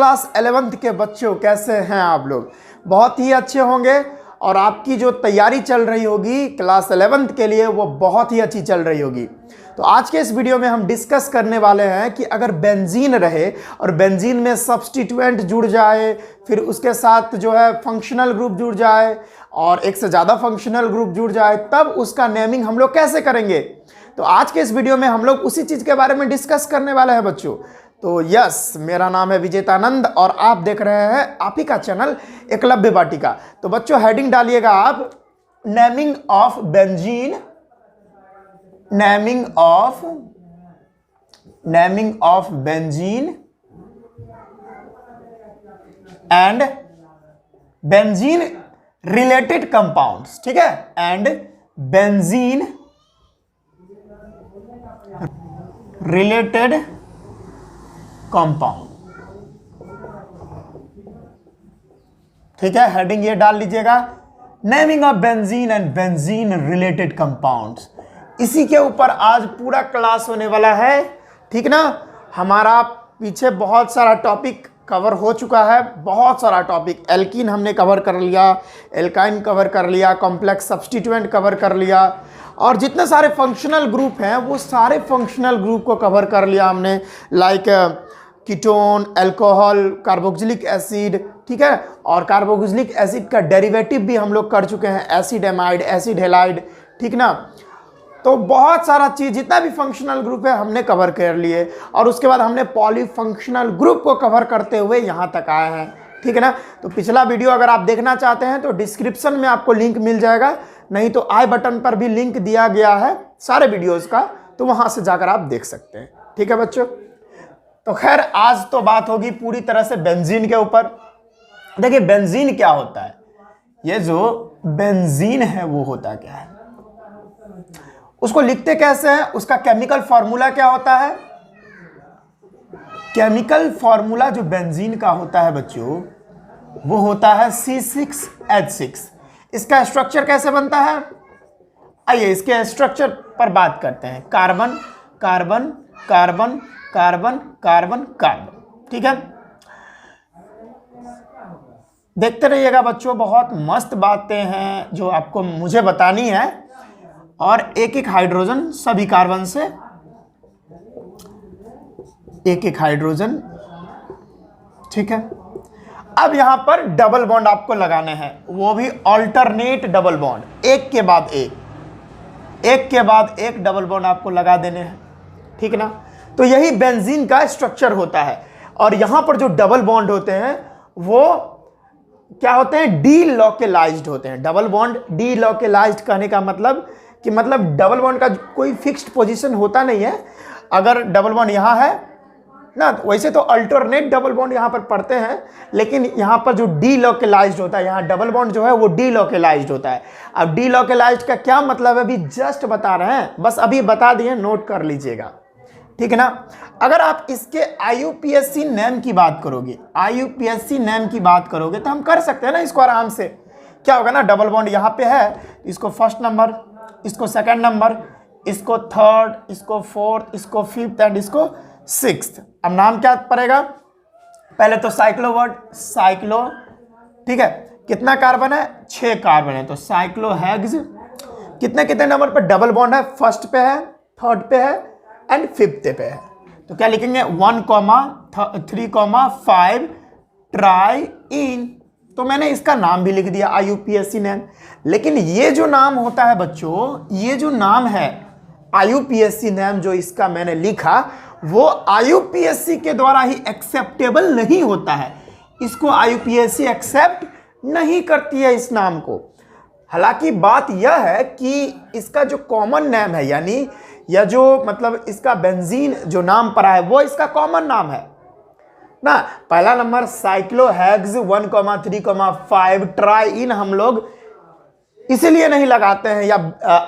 Class 11th के बच्चों, कैसे हैं आप लोग? बहुत ही अच्छे होंगे और आपकी जो तैयारी चल रही होगी क्लास 11th के लिए वो बहुत ही अच्छी चल रही होगी। तो आज के इस वीडियो में हम डिस्कस करने वाले हैं कि अगर बेंजीन रहे और बेंजीन में सब्स्टिट्यूएंट जुड़ जाए, फिर उसके साथ जो है फंक्शनल ग्रुप जुड़ जाए और एक से ज़्यादा फंक्शनल ग्रुप जुड़ जाए, तब उसका नेमिंग हम लोग कैसे करेंगे। तो आज के इस वीडियो में हम लोग उसी चीज़ के बारे में डिस्कस करने वाले हैं बच्चों। तो यस, मेरा नाम है विजेतानंद और आप देख रहे हैं आप ही का चैनल एकलव्य वाटिका। तो बच्चों हेडिंग डालिएगा आप, naming of benzene, naming of benzene and benzene related compounds, ठीक है, एंड बेंजीन रिलेटेड कंपाउंड, ठीक है। हेडिंग ये डाल लीजिएगा, naming of benzene and benzene related compounds. इसी के ऊपर आज पूरा क्लास होने वाला है, ठीक ना। हमारा पीछे बहुत सारा टॉपिक कवर हो चुका है, बहुत सारा टॉपिक। एल्कीन हमने कवर कर लिया, एल्काइन कवर कर लिया, कॉम्प्लेक्स सब्स्टिट्यूएंट कवर कर लिया, और जितने सारे फंक्शनल ग्रुप हैं वो सारे फंक्शनल ग्रुप को कवर कर लिया हमने, like ketone, alcohol, carboxylic acid, ठीक है। और कार्बोक्सिलिक एसिड का डेरिवेटिव भी हम लोग कर चुके हैं, एसिड एमाइड, एसिड हेलाइड, ठीक ना। तो बहुत सारा चीज़, जितना भी फंक्शनल ग्रुप है हमने कवर कर लिए, और उसके बाद हमने पॉलीफंक्शनल ग्रुप को कवर करते हुए यहाँ तक आए हैं, ठीक है ना। तो पिछला वीडियो अगर आप देखना चाहते हैं तो डिस्क्रिप्शन में आपको लिंक मिल जाएगा, नहीं तो आई बटन पर भी लिंक दिया गया है सारे वीडियोज़ का, तो वहाँ से जाकर आप देख सकते हैं, ठीक है बच्चों। तो खैर आज तो बात होगी पूरी तरह से बेंजीन के ऊपर। देखिए बेंजीन क्या होता है, ये जो बेंजीन है वो होता क्या है, उसको लिखते कैसे हैं, उसका केमिकल फॉर्मूला क्या होता है। केमिकल फॉर्मूला जो बेंजीन का होता है बच्चों वो होता है C6H6। इसका स्ट्रक्चर कैसे बनता है, आइए इसके स्ट्रक्चर पर बात करते हैं। Carbon carbon carbon carbon carbon carbon, ठीक है। देखते रहिएगा बच्चों, बहुत मस्त बातें हैं जो आपको मुझे बतानी है, और एक एक हाइड्रोजन सभी कार्बन से, एक एक हाइड्रोजन, ठीक है। अब यहां पर डबल बॉन्ड आपको लगाने हैं, वो भी अल्टरनेट डबल बॉन्ड, एक के बाद एक, एक के बाद एक डबल बॉन्ड आपको लगा देने हैं, ठीक ना। तो यही बेंजीन का स्ट्रक्चर होता है, और यहां पर जो डबल बॉन्ड होते हैं वो क्या होते हैं, डीलोकेलाइज्ड होते हैं। डबल बॉन्ड डीलोकेलाइज्ड कहने का मतलब कि डबल बॉन्ड का कोई फिक्स्ड पोजीशन होता नहीं है। अगर डबल बॉन्ड यहाँ है ना, वैसे तो अल्टरनेट डबल बॉन्ड यहाँ पर पड़ते हैं, लेकिन यहाँ पर जो डीलोकेलाइज्ड होता है, यहाँ डबल बॉन्ड जो है वो डीलोकेलाइज्ड होता है। अब डीलोकेलाइज्ड का क्या मतलब है, अभी जस्ट बता रहे हैं, बस अभी बता दिए, नोट कर लीजिएगा, ठीक है ना। अगर आप इसके IUPAC नेम की बात करोगे, IUPAC नेम की बात करोगे तो हम कर सकते हैं ना इसको आराम से। क्या होगा ना, डबल बॉन्ड यहाँ पे है, इसको फर्स्ट नंबर, इसको सेकंड नंबर, इसको थर्ड, इसको फोर्थ, इसको फिफ्थ एंड इसको सिक्स्थ। अब नाम क्या पड़ेगा, पहले तो साइक्लो वर्ड, साइक्लो, ठीक है। कितना कार्बन है, 6 कार्बन है, तो साइक्लोहेक्स। कितने कितने नंबर पर डबल बॉन्ड है, फर्स्ट पे है, थर्ड पे है एंड फिफ्थ पे है। तो क्या लिखेंगे, 1,3,5 ट्राई इन। तो मैंने इसका नाम भी लिख दिया IUPAC नेम। लेकिन ये जो नाम होता है बच्चों, ये जो नाम है IUPAC नेम जो इसका मैंने लिखा, वो IUPAC के द्वारा ही एक्सेप्टेबल नहीं होता है। इसको IUPAC एक्सेप्ट नहीं करती है इस नाम को। हालांकि बात यह है कि इसका जो कॉमन नेम है, यानी या जो इसका बेंजीन जो नाम पड़ा है वो इसका कॉमन नाम है ना। पहला नंबर साइक्लोहेक्स 1,3,5 ट्राई इन हम लोग इसीलिए नहीं लगाते हैं, या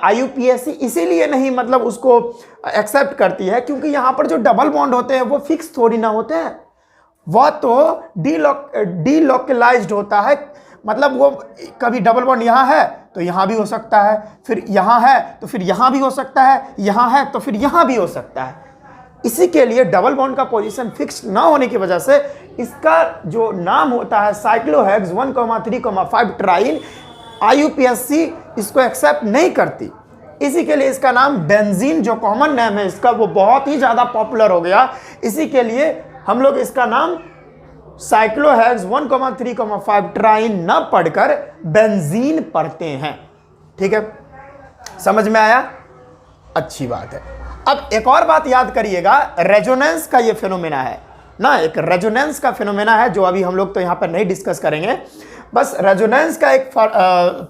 IUPAC इसीलिए नहीं उसको एक्सेप्ट करती है, क्योंकि यहां पर जो डबल बॉन्ड होते हैं वो फिक्स थोड़ी ना होते हैं, वह तो डीलोकेलाइज्ड होता है। वो कभी डबल बॉन्ड यहाँ है तो यहाँ भी हो सकता है, फिर यहाँ है तो फिर यहाँ भी हो सकता है, यहाँ है तो फिर यहाँ भी हो सकता है, इसी के लिए डबल बॉन्ड का पोजीशन फिक्स ना होने की वजह से इसका जो नाम होता है साइक्लोहेक्स 1,3,5 ट्राइन, IUPAC इसको एक्सेप्ट नहीं करती। इसी के लिए इसका नाम बेंजीन जो कॉमन नेम है इसका वो बहुत ही ज़्यादा पॉपुलर हो गया। इसी के लिए हम लोग इसका नाम साइक्लोहेक्स 1,3,5 ट्राइन न पढ़कर बेंजीन पढ़ते हैं। ठीक है, समझ में आया? अच्छी बात है। अब एक और बात याद करिएगा, रेजोनेंस का ये फिनोमेना है ना, एक रेजोनेंस का फिनोमेना है जो अभी हम लोग तो यहाँ पर नहीं डिस्कस करेंगे। बस रेजोनेंस का एक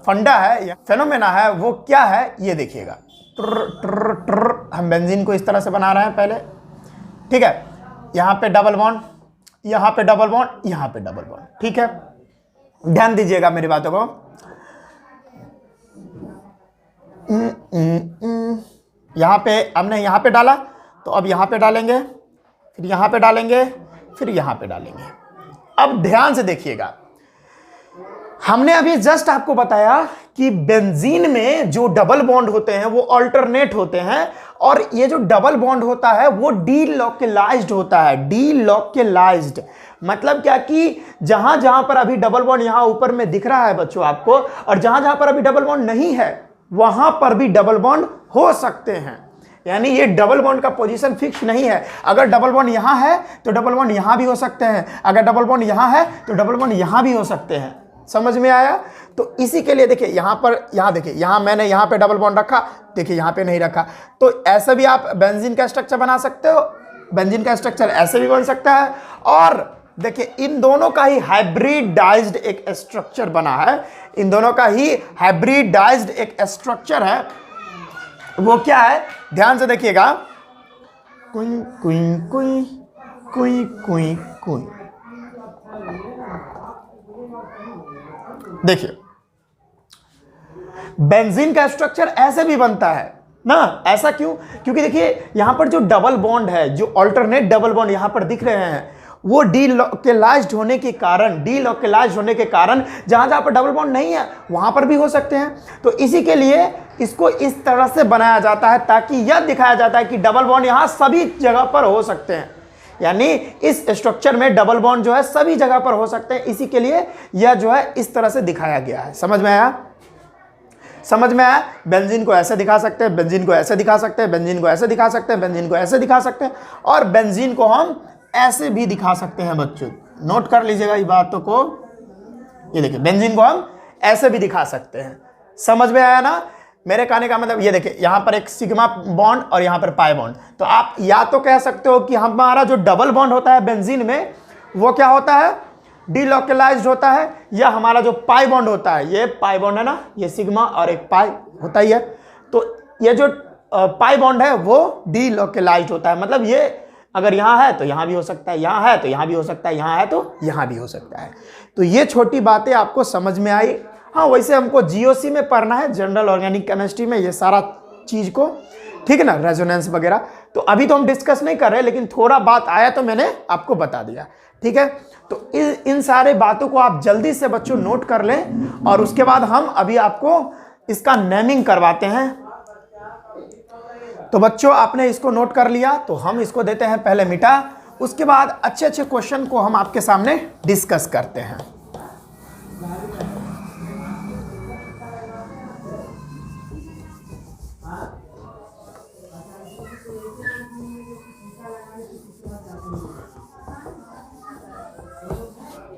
फंडा है, फिनोमेना है, वो क्या है ये देखिएगा। हम बेंजीन को इस तरह से बना रहे हैं पहले, ठीक है, यहाँ पे डबल बॉन्ड, यहाँ पे डबल बॉन्ड, यहाँ पे डबल बॉन्ड। ठीक है, ध्यान दीजिएगा मेरी बातों को। यहाँ पे हमने यहाँ पे डाला तो अब यहाँ पे डालेंगे, फिर यहाँ पे डालेंगे, फिर यहाँ पे डालेंगे। अब ध्यान से देखिएगा, हमने अभी जस्ट आपको बताया कि बेंजीन में जो डबल बॉन्ड होते हैं वो अल्टरनेट होते हैं, और ये जो डबल बॉन्ड होता है वो डीलोकेलाइज्ड होता है। डीलोकेलाइज्ड मतलब क्या कि जहां जहां पर अभी डबल बॉन्ड यहां ऊपर में दिख रहा है बच्चों आपको, और जहां जहां पर अभी डबल बॉन्ड नहीं है वहां पर भी डबल बॉन्ड हो सकते हैं। यानी ये डबल बॉन्ड का पोजीशन फिक्स नहीं है। अगर डबल बॉन्ड यहां है तो डबल बॉन्ड यहां भी हो सकते हैं, अगर डबल बॉन्ड यहां है तो डबल बॉन्ड यहां भी हो सकते हैं। समझ में आया? तो इसी के लिए देखिए यहां पर, यहां देखिए, यहां मैंने यहां पे डबल बॉन्ड रखा, देखिए यहां पे नहीं रखा, तो ऐसे भी आप बेंजीन का स्ट्रक्चर बना सकते हो। बेंजीन का स्ट्रक्चर ऐसे भी बन सकता है, और देखिए इन दोनों का ही हाइब्रिडाइज्ड एक स्ट्रक्चर बना है। इन दोनों का ही हाइब्रिडाइज्ड एक स्ट्रक्चर है। वो क्या है, ध्यान से देखिएगा। कुई कुई कुई कुई कुई कुई, देखिए बेंजीन का स्ट्रक्चर ऐसे भी बनता है ना। ऐसा क्यों? क्योंकि देखिए यहां पर जो डबल बॉन्ड है, जो अल्टरनेट डबल बॉन्ड यहां पर दिख रहे हैं, वो डीलोकेलाइज्ड होने के कारण, जहां जहां पर डबल बॉन्ड नहीं है वहां पर भी हो सकते हैं। तो इसी के लिए इसको इस तरह से बनाया जाता है ताकि यह दिखाया जाता है कि डबल बॉन्ड यहां सभी जगह पर हो सकते हैं। यानी इस स्ट्रक्चर में डबल बॉन्ड जो है सभी जगह पर हो सकते हैं। इसी के लिए यह जो है इस तरह से दिखाया गया है। समझ में आया? समझ में आया? बेंजीन को ऐसे दिखा सकते हैं, बेंजीन को ऐसे दिखा सकते हैं, बेंजीन को ऐसे दिखा सकते हैं, बेंजीन को ऐसे दिखा सकते हैं, और बेंजीन को हम ऐसे भी दिखा सकते हैं। बच्चों नोट कर लीजिएगा ये बातों को। ये देखिए बेंजीन को हम ऐसे भी दिखा सकते हैं। समझ में आया ना? मेरे कहने का मतलब ये देखिए, यहां पर एक सिग्मा बॉन्ड और यहां पर पाई बॉन्ड। तो आप या तो कह सकते हो कि हमारा जो डबल बॉन्ड होता है बेंजीन में वो क्या होता है, डीलोकेलाइज्ड होता है, या हमारा जो पाई बॉन्ड होता है, ये पाई बॉन्ड है ना, ये सिग्मा और एक पाई होता ही है, तो ये जो पाई बॉन्ड है वो डीलोकेलाइज्ड होता है। मतलब ये अगर यहाँ है तो यहाँ भी हो सकता है, यहाँ है तो यहाँ भी हो सकता है, यहाँ है तो यहाँ भी हो सकता है। तो ये छोटी बातें आपको समझ में आई। हाँ, वैसे हमको GOC में पढ़ना है, जनरल ऑर्गेनिक केमिस्ट्री में, ये सारा चीज़ को, ठीक है ना, रेजोनेंस वगैरह। तो अभी तो हम डिस्कस नहीं कर रहे, लेकिन थोड़ा बात आया तो मैंने आपको बता दिया। ठीक है, तो इन सारे बातों को आप जल्दी से बच्चों नोट कर लें, और उसके बाद हम अभी आपको इसका नेमिंग करवाते हैं। तो बच्चों आपने इसको नोट कर लिया, तो हम इसको देते हैं पहले मिटा, उसके बाद अच्छे अच्छे क्वेश्चन को हम आपके सामने डिस्कस करते हैं।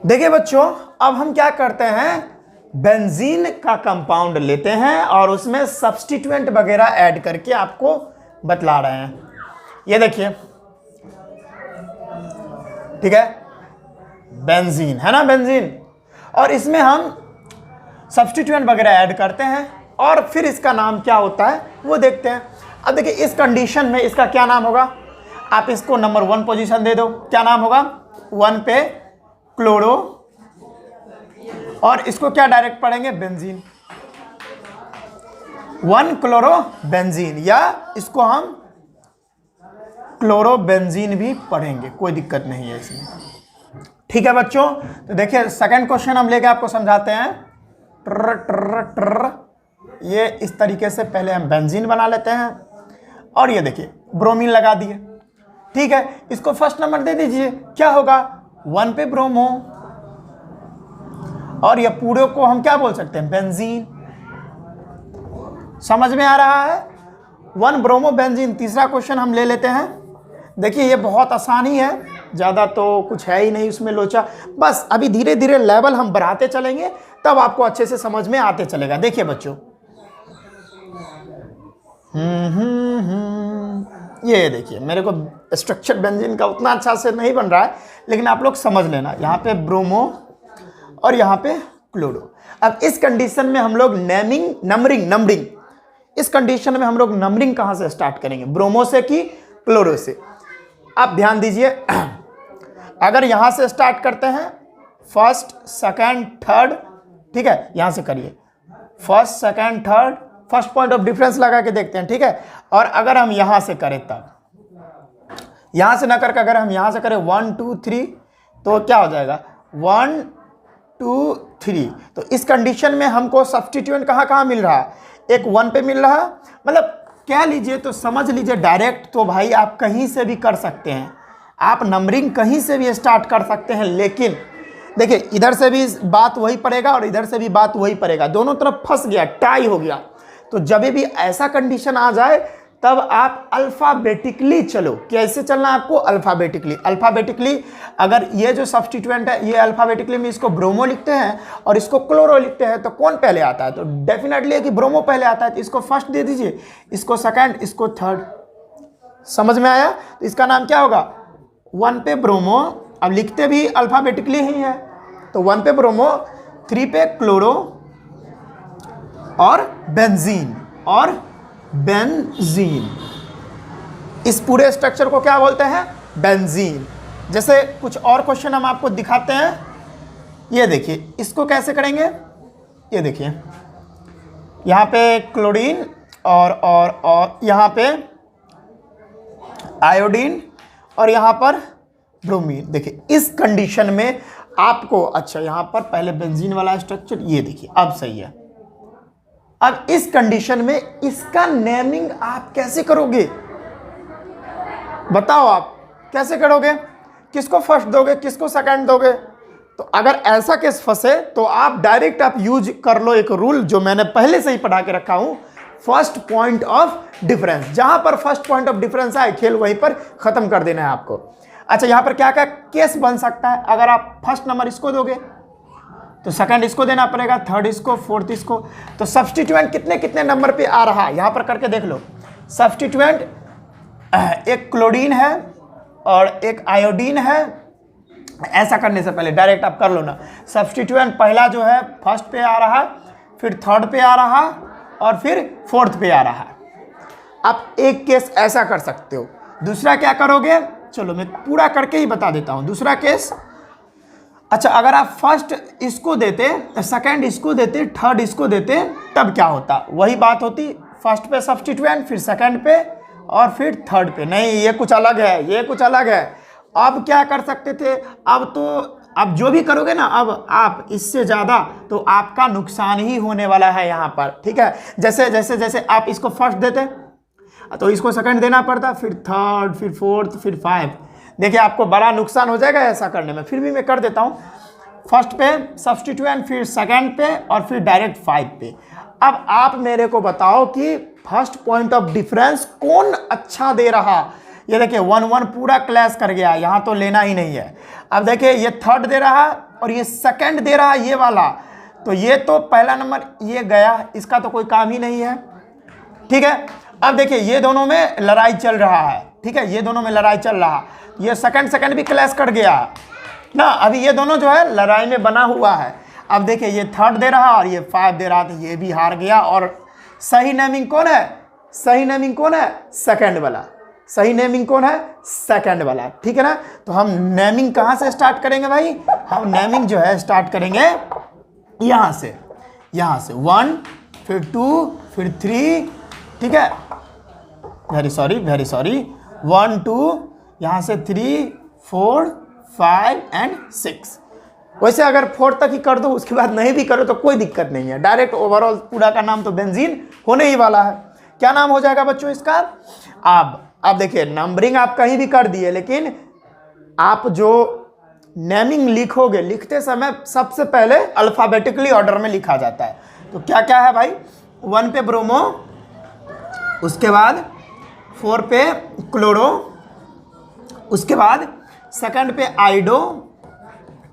देखिए बच्चों, अब हम क्या करते हैं, बेंजीन का कंपाउंड लेते हैं और उसमें सब्स्टिट्यूएंट वगैरह ऐड करके आपको बतला रहे हैं। ये देखिए, ठीक है, बेंजीन है ना, बेंजीन, और इसमें हम सब्स्टिट्यूएंट वगैरह ऐड करते हैं और फिर इसका नाम क्या होता है वो देखते हैं। अब देखिए इस कंडीशन में इसका क्या नाम होगा, आप इसको नंबर 1 पोजीशन दे दो। क्या नाम होगा, 1 पे क्लोरो, और इसको क्या डायरेक्ट पढ़ेंगे, बेंजीन, 1 क्लोरो बेंजीन, या इसको हम क्लोरो बेंजीन भी पढ़ेंगे, कोई दिक्कत नहीं है इसमें। ठीक है बच्चों, तो देखिए सेकंड क्वेश्चन हम लेके आपको समझाते हैं। ट्र ट्र ट्र, ये इस तरीके से पहले हम बेंजीन बना लेते हैं, और ये देखिए ब्रोमीन लगा दिए। ठीक है, इसको फर्स्ट नंबर दे दीजिए, क्या होगा 1 पे ब्रोमो, और ये पूरे को हम क्या बोल सकते हैं, बेंजीन। समझ में आ रहा है, 1 ब्रोमो बेंजीन। तीसरा क्वेश्चन हम ले लेते हैं। देखिए ये बहुत आसान ही है, ज़्यादा तो कुछ है ही नहीं उसमें लोचा, बस अभी धीरे धीरे लेवल हम बढ़ाते चलेंगे तब आपको अच्छे से समझ में आते चलेगा। देखिए बच्चों, ये देखिए मेरे को स्ट्रक्चर बेंजीन का उतना अच्छा से नहीं बन रहा है, लेकिन आप लोग समझ लेना, यहाँ पे ब्रोमो और यहाँ पे क्लोरो। अब इस कंडीशन में हम लोग नंबरिंग इस कंडीशन में हम लोग नंबरिंग कहाँ से स्टार्ट करेंगे, ब्रोमो से कि क्लोरो से। आप ध्यान दीजिए, अगर यहाँ से स्टार्ट करते हैं फर्स्ट सेकंड थर्ड, ठीक है, यहाँ से करिए first second third, first point of difference लगा के देखते हैं, ठीक है। और अगर हम यहाँ से करें तब यहाँ से ना करके अगर हम यहाँ से करें 1 2 3 तो क्या हो जाएगा 1 2 3। तो इस कंडीशन में हमको सब्स्टिट्यूएंट कहाँ मिल रहा है, एक 1 पे मिल रहा है, मतलब कह लीजिए तो समझ लीजिए डायरेक्ट तो भाई आप कहीं से भी कर सकते हैं, आप नंबरिंग कहीं से भी स्टार्ट कर सकते हैं, लेकिन देखिए इधर से भी बात वही पड़ेगा और इधर से भी बात वही पड़ेगा, दोनों तरफ फंस गया, टाई हो गया। तो जब भी ऐसा कंडीशन आ जाए तब आप अल्फ़ाबेटिकली चलो। कैसे चलना है आपको, अल्फ़ाबेटिकली। अगर ये जो सब्स्टिट्यूएंट है ये अल्फ़ाबेटिकली में इसको ब्रोमो लिखते हैं और इसको क्लोरो लिखते हैं, तो कौन पहले आता है, तो डेफिनेटली है कि ब्रोमो पहले आता है, तो इसको फर्स्ट दे दीजिए, इसको सेकंड, इसको थर्ड। समझ में आया, तो इसका नाम क्या होगा 1 पे ब्रोमो, अब लिखते भी अल्फ़ाबेटिकली ही है, तो 1 पे ब्रोमो, 3 पे क्लोरो और बेंजीन इस पूरे स्ट्रक्चर को क्या बोलते हैं, बेंजीन। जैसे कुछ और क्वेश्चन हम आपको दिखाते हैं, ये देखिए इसको कैसे करेंगे। ये देखिए यहाँ पे क्लोरीन और यहाँ पे आयोडीन और यहाँ पर ब्रोमीन। देखिए इस कंडीशन में आपको, अच्छा यहाँ पर पहले बेंजीन वाला स्ट्रक्चर, ये देखिए अब सही है। अब इस कंडीशन में इसका नेमिंग आप कैसे करोगे, बताओ आप कैसे करोगे, किसको फर्स्ट दोगे, किसको सेकंड दोगे। तो अगर ऐसा केस फंसे तो आप डायरेक्ट आप यूज कर लो एक रूल जो मैंने पहले से ही पढ़ा के रखा हूं, फर्स्ट पॉइंट ऑफ डिफरेंस। जहां पर फर्स्ट पॉइंट ऑफ डिफरेंस आए खेल वहीं पर खत्म कर देना है आपको। अच्छा यहाँ पर क्या क्या केस बन सकता है, अगर आप फर्स्ट नंबर इसको दोगे तो सेकंड इसको देना पड़ेगा, थर्ड इसको, फोर्थ इसको। तो सब्स्टिट्यूएंट कितने कितने नंबर पे आ रहा है यहाँ पर करके देख लो। सब्स्टिट्यूएंट एक क्लोरीन है और एक आयोडीन है। ऐसा करने से पहले डायरेक्ट आप कर लो ना, सब्स्टिट्यूएंट पहला जो है फर्स्ट पे आ रहा है, फिर थर्ड पे आ रहा है और फिर फोर्थ पे आ रहा है। आप एक केस ऐसा कर सकते हो। दूसरा क्या करोगे, चलो मैं पूरा करके ही बता देता हूँ। दूसरा केस, अच्छा अगर आप फर्स्ट इसको देते, सेकंड इसको देते, थर्ड इसको देते, तब क्या होता, वही बात होती, फर्स्ट पे सब्स्टिट्यूएंट, फिर सेकंड पे और फिर थर्ड पे। नहीं ये कुछ अलग है, ये कुछ अलग है। अब क्या कर सकते थे, अब जो भी करोगे ना, अब आप इससे ज़्यादा तो आपका नुकसान ही होने वाला है यहाँ पर, ठीक है। जैसे आप इसको फर्स्ट देते तो इसको सेकंड देना पड़ता, फिर थर्ड, फिर फोर्थ, फिर 5। देखिए आपको बड़ा नुकसान हो जाएगा ऐसा करने में, फिर भी मैं कर देता हूँ। फर्स्ट पे सब्स्टिट्यूएंट, फिर सेकंड पे और फिर डायरेक्ट 5 पे। अब आप मेरे को बताओ कि फर्स्ट पॉइंट ऑफ डिफरेंस कौन अच्छा दे रहा। ये देखिए 1 पूरा क्लैश कर गया, यहाँ तो लेना ही नहीं है। अब देखिए ये थर्ड दे रहा और ये सेकंड दे रहा ये वाला, तो ये तो पहला नंबर ये गया, इसका तो कोई काम ही नहीं है, ठीक है। अब देखिए ये दोनों में लड़ाई चल रहा है, ठीक है, ये दोनों में लड़ाई चल रहा, ये सेकंड भी क्लैश कर गया ना। अभी ये दोनों जो है लड़ाई में बना हुआ है। अब देखिए ये थर्ड दे रहा और ये 5 दे रहा, तो ये भी हार गया। और सही नेमिंग कौन है, सही नेमिंग कौन है, सेकंड वाला। सही नेमिंग कौन है, सेकंड वाला, ठीक है ना। तो हम नेमिंग कहाँ से स्टार्ट करेंगे भाई, हम नेमिंग जो है स्टार्ट करेंगे यहाँ से 1, फिर 2, फिर 3, ठीक है। वेरी सॉरी 1 2, यहाँ से 3 4 5 एंड 6। वैसे अगर 4 तक ही कर दो, उसके बाद नहीं भी करो तो कोई दिक्कत नहीं है, डायरेक्ट ओवरऑल पूरा का नाम तो बेंजीन होने ही वाला है। क्या नाम हो जाएगा बच्चों इसका, अब अब देखिए नंबरिंग आप कहीं भी कर दिए, लेकिन आप जो नेमिंग लिखोगे, लिखते समय सबसे पहले अल्फाबेटिकली ऑर्डर में लिखा जाता है। तो क्या क्या है भाई, 1 पे ब्रोमो, उसके बाद 4 पे क्लोरो, उसके बाद सेकंड पे आइडो,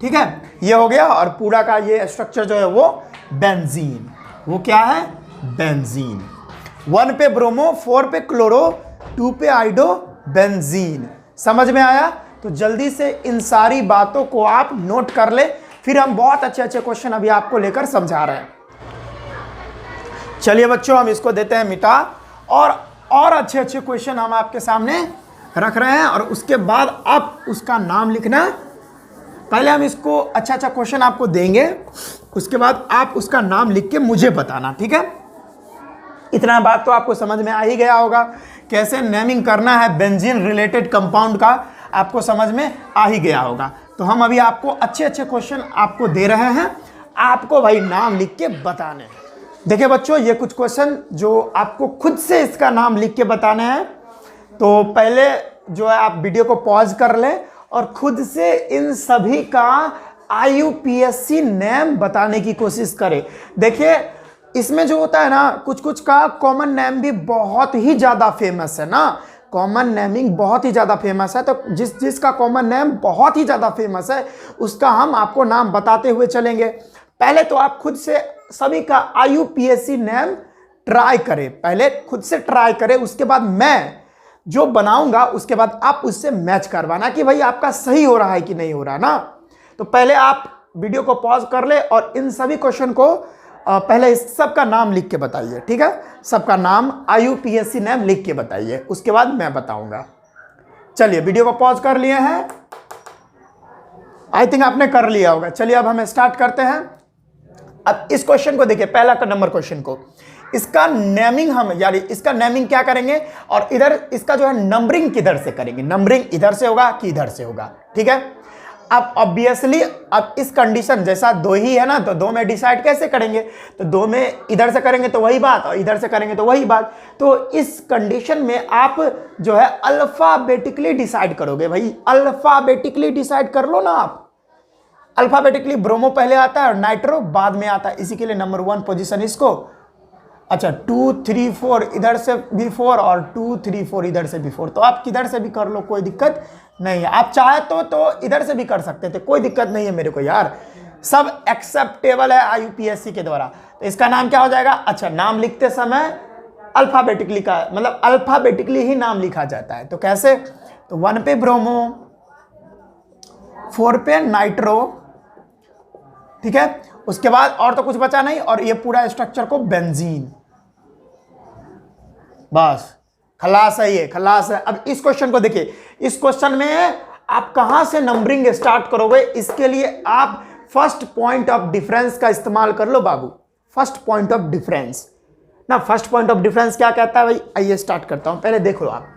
ठीक है, ये हो गया। और पूरा का ये स्ट्रक्चर जो है वो बेंजीन, वो क्या है, बेंजीन। 1 पे ब्रोमो, 4 पे क्लोरो, 2 पे आइडो, बेंजीन। समझ में आया? तो जल्दी से इन सारी बातों को आप नोट कर ले, फिर हम बहुत अच्छे अच्छे क्वेश्चन अभी आपको लेकर समझा रहे हैं। चलिए बच्चों, हम इसको देते हैं मिटा, और अच्छे अच्छे क्वेश्चन हम आपके सामने रख रहे हैं। और उसके बाद आप उसका नाम लिखना। पहले हम इसको अच्छा अच्छा क्वेश्चन आपको देंगे, उसके बाद आप उसका नाम लिख के मुझे बताना, ठीक है? इतना बात तो आपको समझ में आ ही गया होगा, कैसे नेमिंग करना है बेंजीन रिलेटेड कंपाउंड का, आपको समझ में आ ही गया होगा। तो हम अभी आपको अच्छे अच्छे क्वेश्चन आपको दे रहे हैं, आपको भाई नाम लिख के बताने हैं। देखिए बच्चों, ये कुछ क्वेश्चन जो आपको खुद से इसका नाम लिख के बताने हैं। तो पहले जो है आप वीडियो को पॉज कर लें और खुद से इन सभी का IUPAC नेम बताने की कोशिश करें। देखिए इसमें जो होता है ना, कुछ कुछ का कॉमन नेम भी बहुत ही ज़्यादा फेमस है ना, कॉमन नेमिंग बहुत ही ज़्यादा फेमस है। तो जिसका कॉमन नेम बहुत ही ज़्यादा फेमस है उसका हम आपको नाम बताते हुए चलेंगे। पहले तो आप खुद से सभी का IUPAC नेम ट्राई करें, पहले खुद से ट्राई करें, उसके बाद मैं जो बनाऊंगा उसके बाद आप उससे मैच करवाना कि भाई आपका सही हो रहा है कि नहीं हो रहा ना। तो पहले आप वीडियो को पॉज कर ले और इन सभी क्वेश्चन को पहले इस सबका नाम लिख के बताइए, ठीक है? सबका नाम IUPAC नेम लिख के बताइए, उसके बाद मैं बताऊंगा। चलिए वीडियो को पॉज कर लिए हैं, आई थिंक आपने कर लिया होगा। चलिए अब हम स्टार्ट करते हैं। अब इस क्वेश्चन को देखिए, पहला का नंबर क्वेश्चन को, इसका नेमिंग हम यानी इसका नेमिंग क्या करेंगे और इधर इसका जो है नंबरिंग किधर से करेंगे, नंबरिंग इधर से होगा कि इधर से होगा, ठीक है? अब ऑब्वियसली अब इस कंडीशन जैसा 2 ही है ना, तो 2 में डिसाइड कैसे करेंगे? तो 2 में इधर से करेंगे तो वही बात और इधर से करेंगे तो वही बात। तो इस कंडीशन में आप जो है अल्फाबेटिकली डिसाइड करोगे। भाई अल्फाबेटिकली डिसाइड कर लो ना आप। अल्फाबेटिकली ब्रोमो पहले आता है और नाइट्रो बाद में आता है, इसी के लिए नंबर 1 पोजीशन इसको। अच्छा 2 3 4 इधर से भी 4 और 2 3 4 इधर से भी 4, तो आप किधर से भी कर लो, कोई दिक्कत नहीं है। आप चाहे तो इधर से भी कर सकते थे, कोई दिक्कत नहीं है मेरे को यार, सब एक्सेप्टेबल है IUPAC के द्वारा। तो इसका नाम क्या हो जाएगा? अच्छा नाम लिखते समय अल्फाबेटिकली का मतलब अल्फाबेटिकली ही नाम लिखा जाता है। तो कैसे? तो 1 पे ब्रोमो, 4 पे नाइट्रो, ठीक है, उसके बाद और तो कुछ बचा नहीं, और ये पूरा स्ट्रक्चर को बेंजीन, बस खलास है, ये खलास है। अब इस क्वेश्चन को देखिए, इस क्वेश्चन में आप कहां से नंबरिंग स्टार्ट करोगे, इसके लिए आप फर्स्ट पॉइंट ऑफ डिफरेंस का इस्तेमाल कर लो बाबू। फर्स्ट पॉइंट ऑफ डिफरेंस ना, फर्स्ट पॉइंट ऑफ डिफरेंस क्या कहता है भाई? आइए स्टार्ट करता हूं, पहले देख लो आप।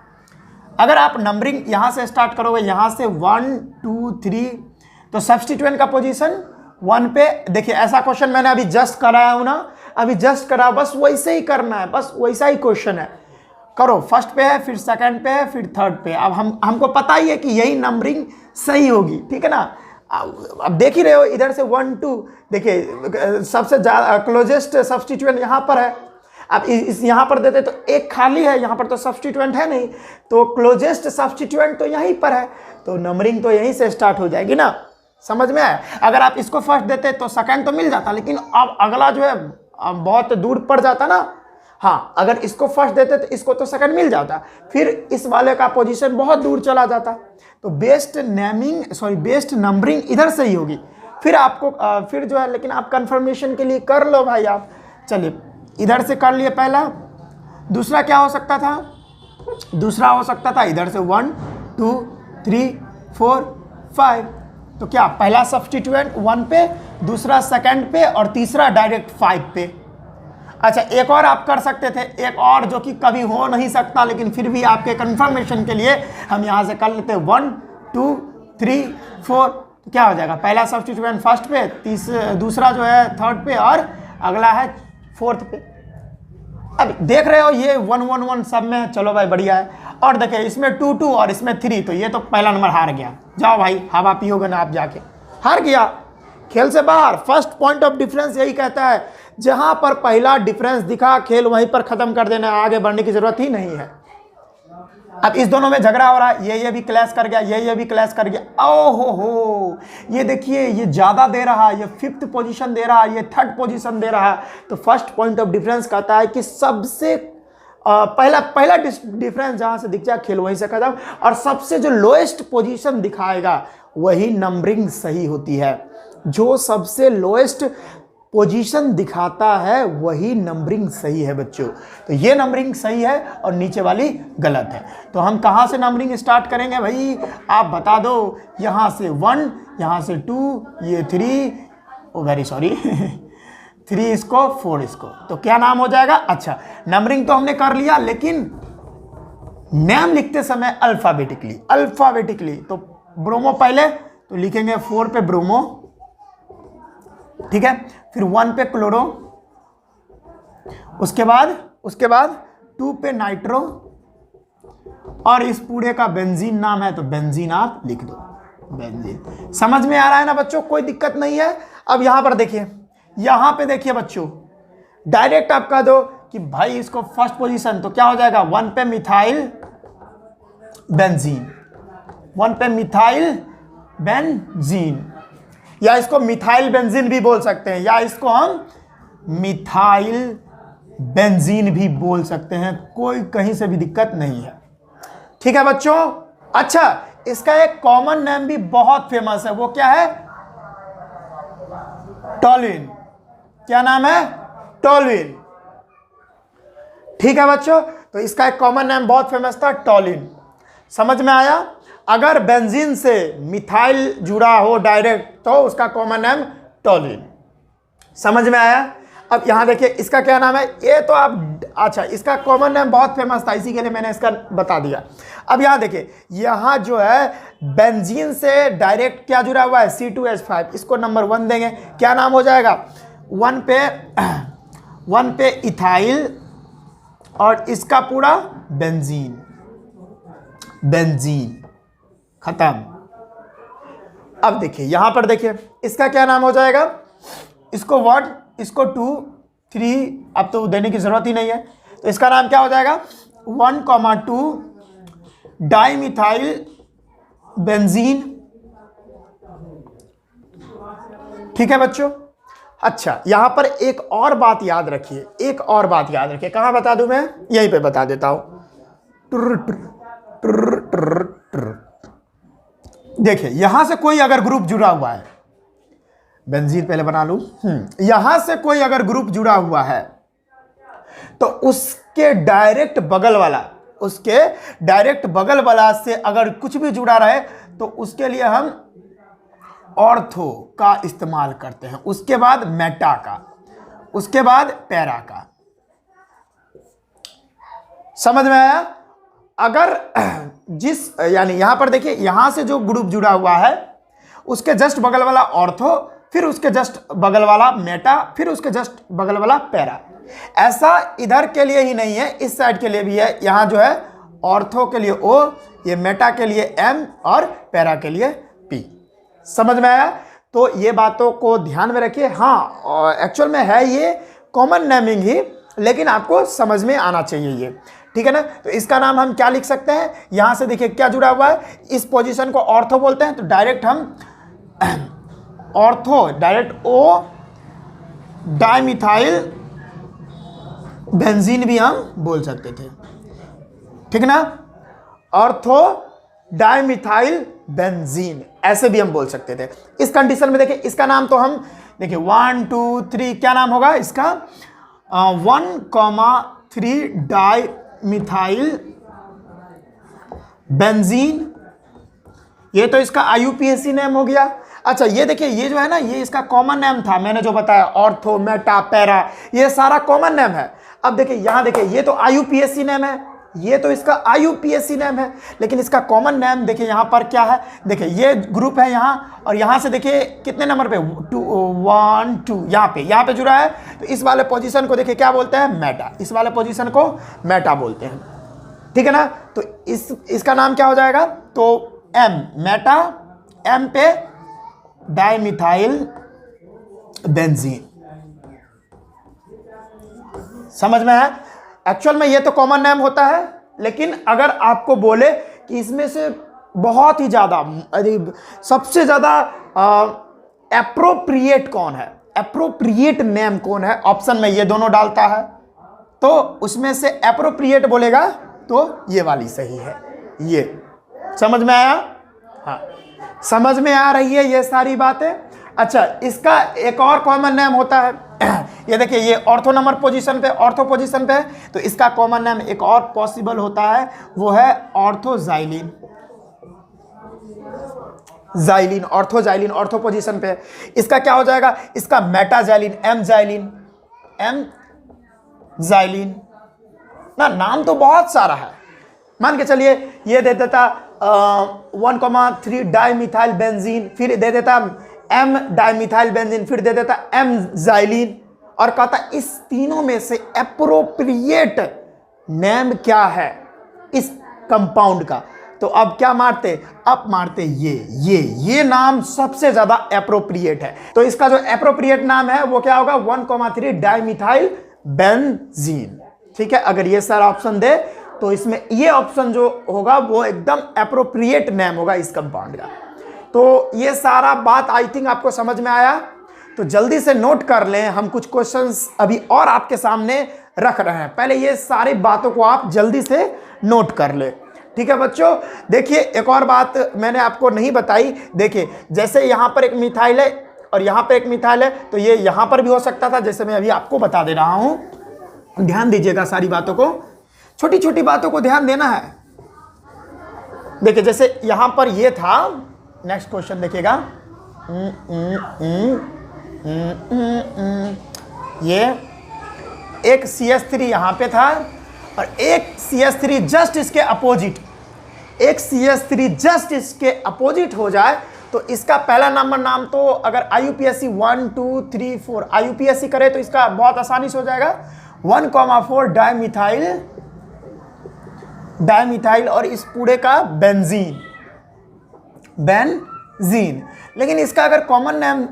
अगर आप नंबरिंग यहां से स्टार्ट करोगे, यहां से 1 2 3, तो सब्स्टिट्यूएंट का पोजीशन 1 पे। देखिए ऐसा क्वेश्चन मैंने अभी जस्ट कराया हूं ना, अभी जस्ट करा, बस वैसे ही करना है, बस वैसा ही क्वेश्चन है। करो, फर्स्ट पे है, फिर सेकंड पे है, फिर थर्ड पे। अब हमको पता ही है कि यही नंबरिंग सही होगी, ठीक है ना? अब देख ही रहे हो, इधर से 1 2, देखिए सबसे ज्यादा क्लोजेस्ट सब्स्टिट्यूएंट यहाँ पर है। अब इस यहाँ पर देते तो एक खाली है, यहाँ पर तो सब्स्टिट्यूएंट है नहीं, तो क्लोजेस्ट सब्स्टिट्यूएंट तो यहीं पर है, तो नंबरिंग तो यहीं से स्टार्ट हो जाएगी ना। समझ में आया? अगर आप इसको फर्स्ट देते तो सेकंड तो मिल जाता, लेकिन अब अगला जो है बहुत दूर पड़ जाता ना। हाँ, अगर इसको फर्स्ट देते तो इसको तो सेकंड मिल जाता, फिर इस वाले का पोजीशन बहुत दूर चला जाता। तो बेस्ट नंबरिंग इधर से ही होगी। फिर आपको फिर जो है, लेकिन आप कंफर्मेशन के लिए कर लो भाई आप। चलिए इधर से कर लिए पहला। दूसरा क्या हो सकता था? दूसरा हो सकता था इधर से 1 2 3 4 5। तो क्या पहला सब्स्टिट्यूएंट 1 पे, दूसरा सेकंड पे और तीसरा डायरेक्ट 5 पे। अच्छा एक और आप कर सकते थे, एक और जो कि कभी हो नहीं सकता, लेकिन फिर भी आपके कंफर्मेशन के लिए हम यहाँ से कर लेते 1 2 3 4। तो क्या हो जाएगा? पहला सब्स्टिट्यूएंट फर्स्ट पे, दूसरा जो है थर्ड पे और अगला है फोर्थ पे। अब देख रहे हो ये 1 1 1 सब में, चलो भाई बढ़िया है। और देखिए इसमें 2 2 और इसमें 3, तो ये तो पहला नंबर हार गया। जाओ भाई हवा पियोगे ना आप, जाके हार गया, खेल से बाहर। फर्स्ट पॉइंट ऑफ डिफरेंस यही कहता है, जहां पर पहला डिफरेंस दिखा खेल वहीं पर खत्म कर देना, आगे बढ़ने की जरूरत ही नहीं है। अब इस दोनों में झगड़ा हो रहा है, ये भी क्लैश कर गया, ये भी क्लैश कर गया। ओहो हो, ये देखिए ये ज्यादा दे रहा है, ये 5th पोजीशन दे रहा है, ये 3rd पोजीशन दे रहा है। तो फर्स्ट पॉइंट ऑफ डिफरेंस कहता है कि सबसे पहला डिफरेंस जहां से दिख जाए खेल वहीं से खत्म, और सबसे जो लोएस्ट पोजीशन दिखाएगा वही नंबरिंग सही होती है। जो सबसे लोएस्ट पोजीशन दिखाता है वही नंबरिंग सही है बच्चों। तो ये नंबरिंग सही है और नीचे वाली गलत है। तो हम कहाँ से नंबरिंग स्टार्ट करेंगे भाई, आप बता दो। यहाँ से 1, यहाँ से 2, ये 3, ओ वेरी सॉरी 3 इसको, 4 इसको, तो क्या नाम हो जाएगा। अच्छा नंबरिंग तो हमने कर लिया, लेकिन नेम लिखते समय अल्फाबेटिकली। तो ब्रोमो पहले तो लिखेंगे 4 पे ब्रोमो, ठीक है, फिर 1 पे क्लोरो, उसके बाद 2 पे नाइट्रो, और इस पूरे का बेंजीन नाम है तो बेंजीन आप लिख दो, बेंजीन। समझ में आ रहा है ना बच्चों, कोई दिक्कत नहीं है। अब यहां पर देखिए, यहां पे देखिए बच्चों, डायरेक्ट आप कह दो कि भाई इसको फर्स्ट पोजीशन, तो क्या हो जाएगा 1 पे मिथाइल बेंजीन, 1 पे मिथाइल बेंजीन, या इसको मिथाइल बेंजीन भी बोल सकते हैं, या इसको हम मिथाइल बेंजीन भी बोल सकते हैं, कोई कहीं से भी दिक्कत नहीं है। ठीक है बच्चों। अच्छा इसका एक कॉमन नेम भी बहुत फेमस है, वो क्या है, टॉल्यूइन। क्या नाम है, टॉल्यूइन। ठीक है बच्चों, तो इसका एक कॉमन नेम बहुत फेमस था, टॉल्यूइन। समझ में आया। अगर बेंजीन से मिथाइल जुड़ा हो डायरेक्ट तो उसका कॉमन नेम टॉल्यूइन। समझ में आया। अब यहां देखिए इसका क्या नाम है, ये तो आप, अच्छा इसका कॉमन नेम बहुत फेमस था, इसी के लिए मैंने इसका बता दिया। अब यहां देखिए, यहां जो है बेंजीन से डायरेक्ट क्या जुड़ा हुआ है, C2H5, इसको नंबर 1 देंगे, क्या नाम हो जाएगा, 1 पे इथाइल, और इसका पूरा बेंजीन खत्म। अब देखिए यहां पर देखिए इसका क्या नाम हो जाएगा, इसको 1, इसको 2, 3, अब तो देने की जरूरत ही नहीं है, तो इसका नाम क्या हो जाएगा 1,2 डाइमिथाइल बेंजीन। ठीक है बच्चों। अच्छा यहां पर एक और बात याद रखिए, कहां बता दूं मैं, यहीं पे बता देता हूं। देखिए यहां से कोई अगर ग्रुप जुड़ा हुआ है, बेंजीन पहले बना लूं, यहां से कोई अगर ग्रुप जुड़ा हुआ है तो उसके डायरेक्ट बगल वाला से अगर कुछ भी जुड़ा रहे तो उसके लिए हम ऑर्थो का इस्तेमाल करते हैं, उसके बाद मेटा का, उसके बाद पैरा का। समझ में आया। अगर यानी यहां पर देखिए, यहां से जो ग्रुप जुड़ा हुआ है उसके जस्ट बगल वाला ऑर्थो, फिर उसके जस्ट बगल वाला मेटा, फिर उसके जस्ट बगल वाला पैरा। ऐसा इधर के लिए ही नहीं है, इस साइड के लिए भी है। यहां जो है ऑर्थो के लिए O, ये मेटा के लिए M और पैरा के लिए P। समझ में आया। तो ये बातों को ध्यान में रखिए। हाँ एक्चुअल में है ये कॉमन नेमिंग ही, लेकिन आपको समझ में आना चाहिए ये, ठीक है ना। तो इसका नाम हम क्या लिख सकते हैं, यहां से देखिए क्या जुड़ा हुआ है, इस पोजीशन को ऑर्थो बोलते हैं, तो डायरेक्ट हम ortho direct O dimethyl benzene भी हम बोल सकते थे, ठीक ना, ऑर्थो डाइमिथाइल बेंजीन ऐसे भी हम बोल सकते थे। इस कंडीशन में देखिए इसका नाम तो हम देखिए 1 2 3 क्या नाम होगा इसका, 1,3 डाइमिथाइल बेंजीन। ये तो इसका IUPAC नेम हो गया। अच्छा ये देखिए, ये जो है ना, ये इसका कॉमन नेम था, मैंने जो बताया ऑर्थो मेटा पैरा, ये सारा कॉमन नेम है। अब देखिए यहां देखिए, ये तो IUPAC नेम है, ये तो इसका IUPAC नेम है, लेकिन इसका कॉमन नेम देखिए यहां पर क्या है। देखिए ये ग्रुप है यहां, और यहां से देखिए कितने नंबर पे 1 2 यहां पे जुड़ा है, तो इस वाले पोजीशन को देखिए क्या बोलते हैं, मेटा। इस वाले पोजीशन को मेटा बोलते हैं, ठीक है ना। तो इसका नाम क्या हो जाएगा? तो M मेटा, M पे डाइमिथाइल बेंजीन। समझ में है? एक्चुअल में ये तो कॉमन नेम होता है, लेकिन अगर आपको बोले कि इसमें से बहुत ही ज्यादा सबसे ज्यादा एप्रोप्रिएट कौन है, एप्रोप्रिएट नेम कौन है, ऑप्शन में ये दोनों डालता है, तो उसमें से एप्रोप्रिएट बोलेगा तो ये वाली सही है। ये समझ में आया? हाँ, समझ में आ रही है ये सारी बातें? अच्छा, इसका एक और कॉमन नेम होता है। ये देखिए, ये ऑर्थो नंबर पोजीशन पे, ऑर्थो पोजीशन पे है, तो इसका कॉमन नेम एक और पॉसिबल होता है, वो है ऑर्थोजाइलिन। जाइलिन, ऑर्थोजाइलिन ऑर्थो पोजीशन पे। इसका क्या हो जाएगा? इसका मेटाजाइलिन, एम जाइलिन, एम जाइलिन ना। नाम तो बहुत सारा है, मान के चलिए ये दे देता 1,3 डाइमिथाइल बेंजीन, फिर दे देता एम डाइमिथाइल बेंजीन, फिर दे देता एम जाइलिन, और कहता इस तीनों में से एप्रोप्रिएट नेम क्या है इस कंपाउंड का। तो अब क्या मारते? अब मारते ये नाम सबसे ज्यादा एप्रोप्रिएट है। तो इसका जो एप्रोप्रिएट नाम है वो क्या होगा? 1,3 डाइमिथाइल बेंजीन। ठीक है, अगर ये सारा ऑप्शन दे तो इसमें ये ऑप्शन जो होगा वो एकदम एप्रोप्रिएट नेम होगा इस कंपाउंड का। तो ये सारा बात आई थिंक आपको समझ में आया। तो जल्दी से नोट कर लें, हम कुछ क्वेश्चंस अभी और आपके सामने रख रहे हैं, पहले ये सारी बातों को आप जल्दी से नोट कर ले। ठीक है बच्चों, देखिए एक और बात मैंने आपको नहीं बताई। देखिए, जैसे यहां पर एक मिथाइल है और यहां पर एक मिथाइल है, तो ये यहां पर भी हो सकता था, जैसे मैं अभी आपको बता दे रहा हूं। ध्यान दीजिएगा, सारी बातों को, छोटी छोटी बातों को ध्यान देना है। देखिए, जैसे यहां पर ये था, नेक्स्ट क्वेश्चन देखिएगा, ये एक CH3 यहां पे था और एक CH3 जस्ट इसके अपोजिट, एक CH3 जस्ट इसके अपोजिट हो जाए तो इसका पहला नंबर नाम तो अगर IUPAC 1 2 3 4 IUPAC करे तो इसका बहुत आसानी से हो जाएगा 1,4 डाइमिथाइल और इस पूरे का बेंजीन। लेकिन इसका अगर कॉमन नेम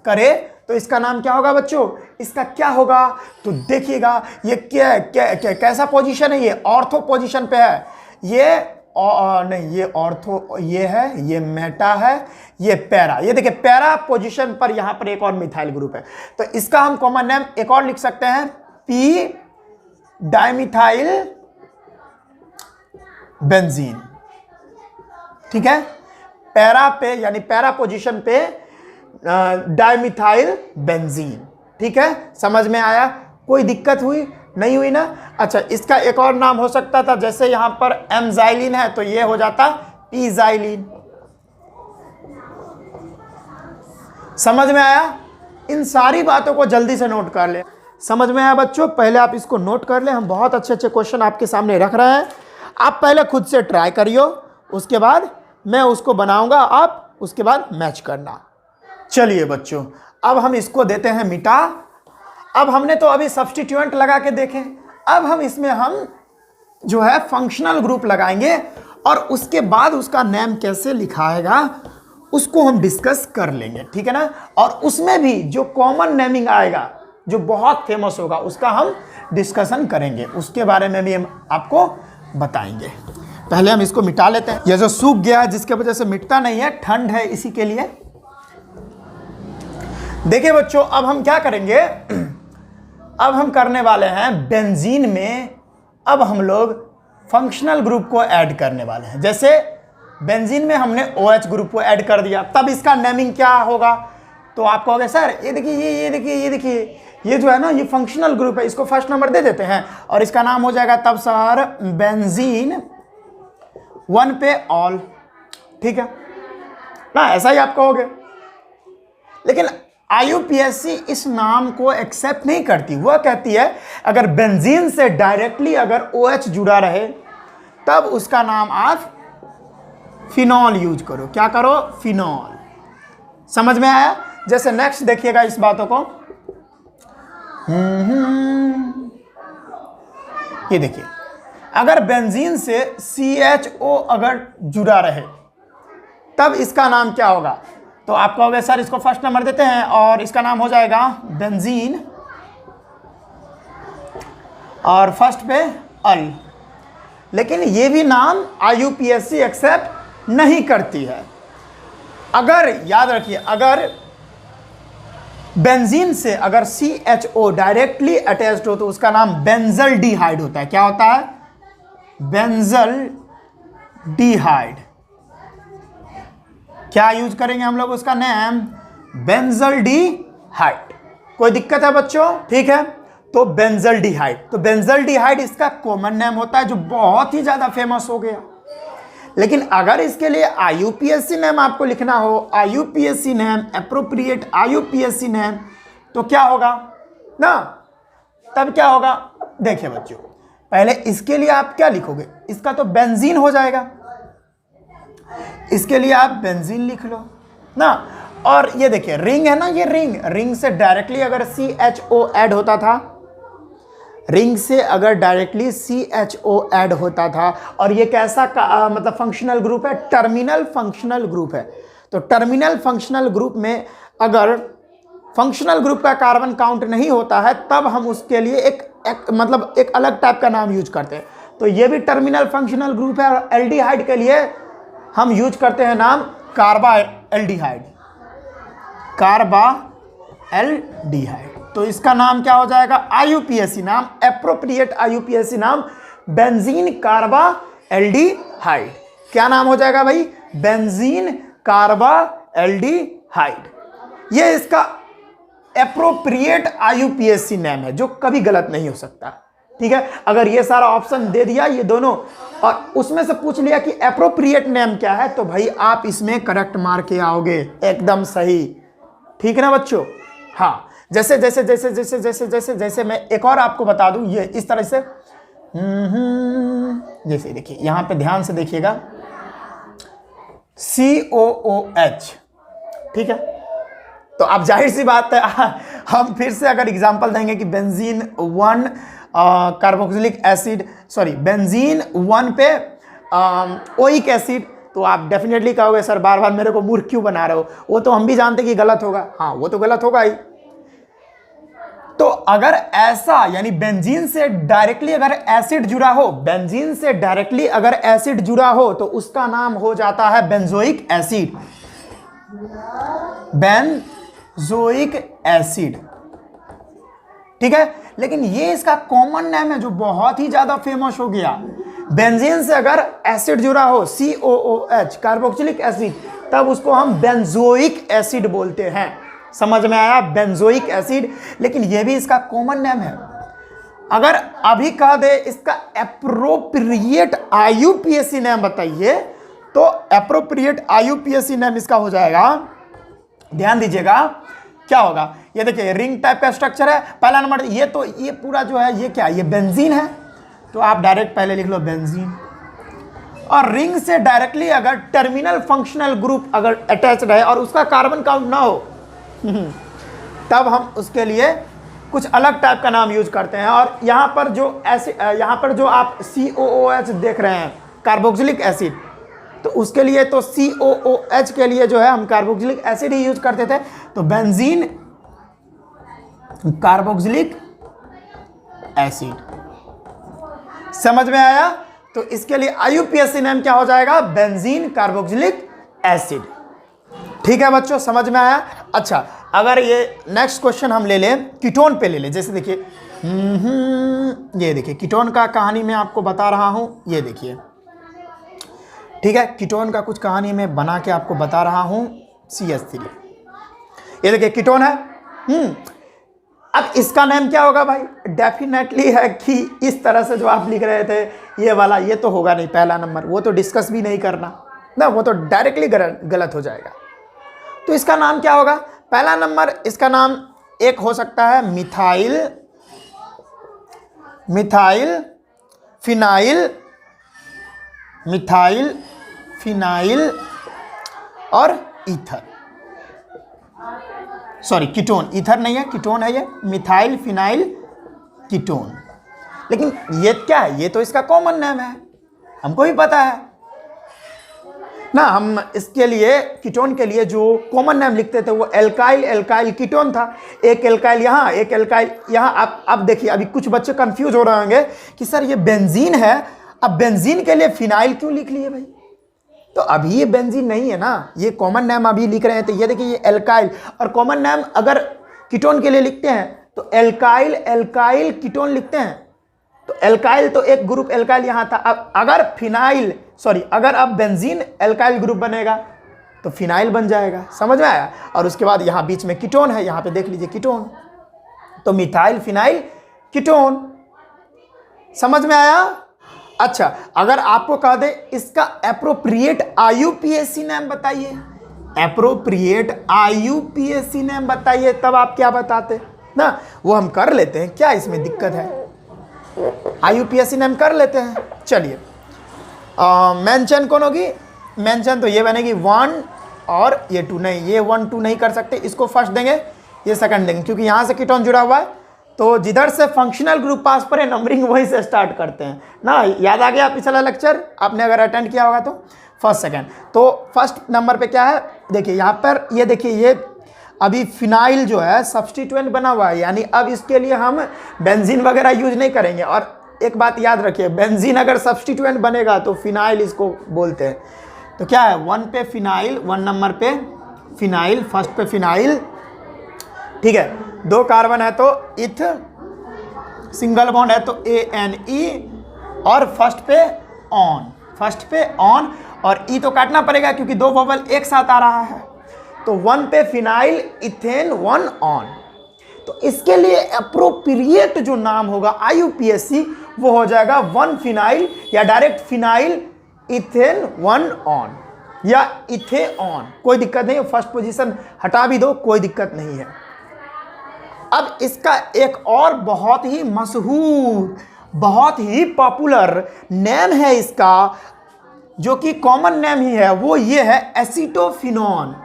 करे तो इसका नाम क्या होगा बच्चों? इसका क्या होगा? तो देखिएगा, ये क्या कैसा पोजीशन है? ये ऑर्थो पोजीशन पे है। ये नहीं, ये ऑर्थो, ये है, ये मेटा है, ये पैरा। ये देखिए, पैरा पोजीशन पर यहां पर एक और मिथाइल ग्रुप है, तो इसका हम कॉमन नेम एक और लिख सकते हैं, पी डाइमिथाइल बेंजीन। ठीक है, पैरा पे यानी पैरा पोजीशन पे डाइमिथाइल बेंजीन। ठीक है, समझ में आया? कोई दिक्कत हुई? नहीं हुई ना? अच्छा, इसका एक और नाम हो सकता था, जैसे यहां पर एमजाइलिन है तो ये हो जाता पीजाइलिन। समझ में आया? इन सारी बातों को जल्दी से नोट कर ले। समझ में आया बच्चों? पहले आप इसको नोट कर ले, हम बहुत अच्छे अच्छे क्वेश्चन आपके सामने रख रहे हैं, आप पहले खुद से ट्राई करियो, उसके बाद मैं उसको बनाऊंगा, आप उसके बाद मैच करना। चलिए बच्चों, अब हम इसको देते हैं मिटा। अब हमने तो अभी सब्स्टिट्यूएंट लगा के देखे, अब हम इसमें हम जो है फंक्शनल ग्रुप लगाएंगे और उसके बाद उसका नेम कैसे लिखाएगा उसको हम डिस्कस कर लेंगे। ठीक है ना? और उसमें भी जो कॉमन नेमिंग आएगा, जो बहुत फेमस होगा, उसका हम डिस्कशन करेंगे, उसके बारे में भी हम आपको बताएंगे। पहले हम इसको मिटा लेते हैं। ये जो सूख गया है जिसके वजह से मिटता नहीं है, ठंड है इसी के लिए। देखिए बच्चों, अब हम क्या करेंगे, अब हम करने वाले हैं बेंजीन में, अब हम लोग फंक्शनल ग्रुप को ऐड करने वाले हैं। जैसे बेंजीन में हमने OH ग्रुप को ऐड कर दिया, तब इसका नेमिंग क्या होगा? तो आप कहोगे सर ये देखिए, ये देखिए, ये देखिए, ये जो है ना, ये फंक्शनल ग्रुप है, इसको फर्स्ट नंबर दे देते हैं और इसका नाम हो जाएगा तब सर बेंजीन 1 पे ऑल। ठीक है ना? ऐसा ही आप कहोगे। लेकिन IUPAC इस नाम को एक्सेप्ट नहीं करती। वह कहती है अगर बेंजीन से डायरेक्टली अगर OH जुड़ा रहे तब उसका नाम आप फिनॉल यूज करो। क्या करो? फिनॉल। समझ में आया? जैसे नेक्स्ट देखिएगा इस बातों को, ये देखिए, अगर बेंजीन से CHO अगर जुड़ा रहे तब इसका नाम क्या होगा? तो आप कहोगे सर इसको फर्स्ट नंबर देते हैं और इसका नाम हो जाएगा बेंजीन और फर्स्ट पे अल। लेकिन ये भी नाम IUPAC एक्सेप्ट नहीं करती है। अगर याद रखिए, अगर बेंजीन से अगर CHO डायरेक्टली अटैच्ड हो तो उसका नाम बेंजल्डिहाइड होता है। क्या होता है? बेंजल्डिहाइड। क्या यूज करेंगे हम लोग उसका नाम? बेंजल्डिहाइड। कोई दिक्कत है बच्चों? ठीक है, तो बेंजल्डिहाइड। तो बेंजल्डिहाइड इसका कॉमन नेम होता है जो बहुत ही ज्यादा फेमस हो गया। लेकिन अगर इसके लिए IUPAC नेम आपको लिखना हो, IUPAC name, appropriate IUPAC name, तो क्या होगा ना? तब क्या होगा? देखिए बच्चों, पहले इसके लिए आप क्या लिखोगे? इसका तो बेंजीन हो जाएगा, इसके लिए आप बेंजीन लिख लो ना। और ये देखिए रिंग है ना, ये रिंग से डायरेक्टली अगर CHO ऐड होता था, रिंग से अगर डायरेक्टली CHO ऐड होता था, और ये कैसा मतलब फंक्शनल ग्रुप है? टर्मिनल फंक्शनल ग्रुप है। तो टर्मिनल फंक्शनल ग्रुप में अगर फंक्शनल ग्रुप का कार्बन काउंट नहीं होता है तब हम उसके लिए एक अलग टाइप का नाम यूज करते हैं। तो ये भी टर्मिनल फंक्शनल ग्रुप है। और एल्डिहाइड के लिए हम यूज करते हैं नाम कार्बा एल्डिहाइड, कार्बा एल्डिहाइड। तो इसका नाम क्या हो जाएगा? IUPAC नाम, एप्रोप्रिएट IUPAC नाम बेंजीन कार्बा एल्डिहाइड। क्या नाम हो जाएगा भाई? Benzene carbaldehyde. ये इसका एप्रोप्रिएट IUPAC नेम है जो कभी गलत नहीं हो सकता। ठीक है, अगर ये सारा ऑप्शन दे दिया ये दोनों और उसमें से पूछ लिया कि एप्रोप्रिएट नेम क्या है, तो भाई आप इसमें करेक्ट मार के आओगे, एकदम सही। ठीक है ना बच्चों? हाँ, जैसे जैसे जैसे जैसे जैसे जैसे जैसे मैं एक और आपको बता दूं, ये इस तरह से जैसे देखिए यहां पे ध्यान से देखिएगा, COOH। ठीक है, तो आप जाहिर सी बात है हम फिर से अगर एग्जांपल देंगे कि benzene 1 carboxylic acid, sorry benzene 1 पे ओइक एसिड, तो आप डेफिनेटली कहोगे सर बार बार मेरे को मूर्ख क्यों बना रहे हो? वो तो हम भी जानते कि गलत होगा। हाँ, वो तो गलत होगा ही। तो अगर ऐसा यानी बेंजीन से डायरेक्टली अगर एसिड जुड़ा हो, बेंजीन से डायरेक्टली अगर एसिड जुड़ा हो तो उसका नाम हो जाता है बेंजोइक एसिड, बेंजोइक एसिड। ठीक है, लेकिन ये इसका कॉमन नेम है जो बहुत ही ज्यादा फेमस हो गया। बेंजीन से अगर एसिड जुड़ा हो, COOH कार्बोक्सिलिक एसिड, तब उसको हम बेंजोइक एसिड बोलते हैं। समझ में आया? Benzoic acid. लेकिन ये भी इसका कॉमन नेम है। अगर अभी कह दे इसका एप्रोप्रिएट IUPAC नेम बताइए, तो एप्रोप्रिएट IUPAC नेम इसका हो जाएगा, ध्यान दीजिएगा क्या होगा। ये देखिए रिंग टाइप का स्ट्रक्चर है, पहला नंबर। ये तो ये पूरा जो है ये क्या है? ये बेंजीन है, तो आप डायरेक्ट पहले लिख लो बेंजीन। और रिंग से डायरेक्टली अगर टर्मिनल फंक्शनल ग्रुप अगर अटैच रहे और उसका कार्बन काउंट ना हो तब हम उसके लिए कुछ अलग टाइप का नाम यूज करते हैं। और यहाँ पर जो आप COOH देख रहे हैं, कार्बोक्सिलिक एसिड, तो उसके लिए तो COOH के लिए जो है हम कार्बोक्सिलिक एसिड ही यूज करते थे। तो बेंजीन कार्बोक्सिलिक एसिड। समझ में आया? तो इसके लिए IUPAC नेम क्या हो जाएगा? Benzene carboxylic acid. ठीक है बच्चों, समझ में आया? अच्छा, अगर ये नेक्स्ट क्वेश्चन हम ले लें, कीटोन पे ले लें। जैसे देखिए ये देखिए कीटोन का कहानी मैं आपको बता रहा हूं, ये देखिए। ठीक है, कीटोन का कुछ कहानी मैं बना के आपको बता रहा हूं। CH3, ये देखिए कीटोन है। अब इसका नेम क्या होगा भाई? डेफिनेटली है कि इस तरह से जो आप लिख रहे थे ये वाला, ये तो होगा नहीं पहला नंबर, वो तो डिस्कस भी नहीं करना ना, वो तो डायरेक्टली गलत हो जाएगा। तो इसका नाम क्या होगा? पहला नंबर इसका नाम एक हो सकता है मिथाइल फिनाइल और ईथर। सॉरी कीटोन, ईथर नहीं है, कीटोन है ये, मिथाइल फिनाइल कीटोन। लेकिन ये क्या है, ये तो इसका कॉमन नेम है, हमको भी पता है ना। हम इसके लिए कीटोन के लिए जो कॉमन नेम लिखते थे वो एल्काइल एल्काइल कीटोन था। एक एल्काइल यहाँ, एक एल्काइल यहाँ। आप देखिए, अभी कुछ बच्चे कंफ्यूज हो रहे होंगे कि सर ये बेंजीन है, अब बेंजीन के लिए फिनाइल क्यों लिख लिए भाई? तो अभी ये बेंजीन नहीं है ना, ये कॉमन नेम अभी लिख रहे हैं। तो ये देखिए, ये एल्काइल, और कॉमन नेम अगर कीटोन के लिए लिखते हैं तो एल्काइल एल्काइल कीटोन लिखते हैं। तो एल्काइल तो एक ग्रुप एल्काइल यहाँ था। अब अगर फिनाइल अगर अब बेंजीन एल्काइल ग्रुप बनेगा तो फिनाइल बन जाएगा। समझ में आया? और उसके बाद यहाँ बीच में कीटोन है, यहाँ पे देख लीजिए कीटोन, तो मिथाइल फिनाइल कीटोन। समझ में आया? अच्छा, अगर आपको कह दे इसका एप्रोप्रिएट आईयूपीएसी नेम बताइए, एप्रोप्रिएट आईयूपीएसी नेम बताइए, तब आप क्या बताते ना? वो हम कर लेते हैं, क्या इसमें दिक्कत है? आईयूपीएसी नेम कर लेते हैं। चलिए, मेंशन कौन होगी? मेंशन तो ये बनेगी 1 और ये 2 नहीं, ये 1 2 नहीं कर सकते, इसको फर्स्ट देंगे, ये सेकंड देंगे, क्योंकि यहाँ से कीटोन जुड़ा हुआ है। तो जिधर से फंक्शनल ग्रुप पास पर है, नंबरिंग वहीं से स्टार्ट करते हैं ना। याद आ गया पिछला लेक्चर आपने अगर अटेंड किया होगा तो? First second. तो फर्स्ट नंबर पे क्या है, देखिए यहाँ पर, ये देखिए, ये अभी फिनाइल जो है सब्स्टिट्यूएंट बना हुआ है, यानी अब इसके लिए हम बेंजीन वगैरह यूज नहीं करेंगे। और एक बात याद रखिए, बेंजीन अगर सब्स्टिट्यूएंट बनेगा तो फिनाइल इसको बोलते हैं। तो क्या है, 1 पे फिनाइल, 1 नंबर पे फिनाइल, फर्स्ट पे फिनाइल, ठीक है। 2 कार्बन है तो इथ, सिंगल बॉन्ड है तो ANE, और फर्स्ट पे ऑन, फर्स्ट पे ऑन, और ई तो काटना पड़ेगा क्योंकि 2 बबल एक साथ आ रहा है। तो 1 पे फिनाइल इथेन 1 ऑन। तो इसके लिए एप्रोप्रिएट जो नाम होगा आईयूपीएसी वो हो जाएगा 1 फिनाइल, या डायरेक्ट फिनाइल इथेन 1 ऑन, या इथे ऑन, कोई दिक्कत नहीं। फर्स्ट पोजीशन हटा भी दो, कोई दिक्कत नहीं है। अब इसका एक और बहुत ही मशहूर, बहुत ही पॉपुलर नेम है इसका, जो कि कॉमन नेम ही है, वो ये है एसीटोफिनॉन।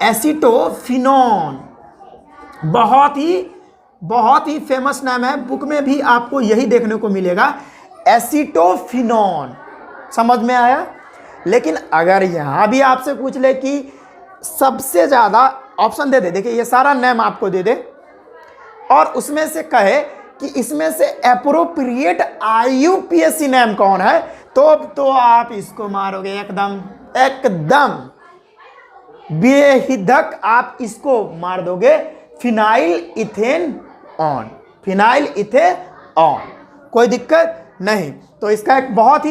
एसीटोफिनॉन बहुत ही फेमस नाम है, बुक में भी आपको यही देखने को मिलेगा, एसीटोफिनॉन। समझ में आया? लेकिन अगर यहां भी आपसे पूछ ले कि सबसे ज्यादा ऑप्शन दे दे, देखिए ये सारा नेम आपको दे दे, और उसमें से कहे कि इसमें से एप्रोप्रिएट आईयूपीएसी नेम कौन है, तो आप इसको मारोगे एकदम बेहिदक, आप इसको मार दोगे, फिनाइल इथेन ऑन, फिनाइल इथे ऑन, कोई दिक्कत नहीं। तो इसका एक बहुत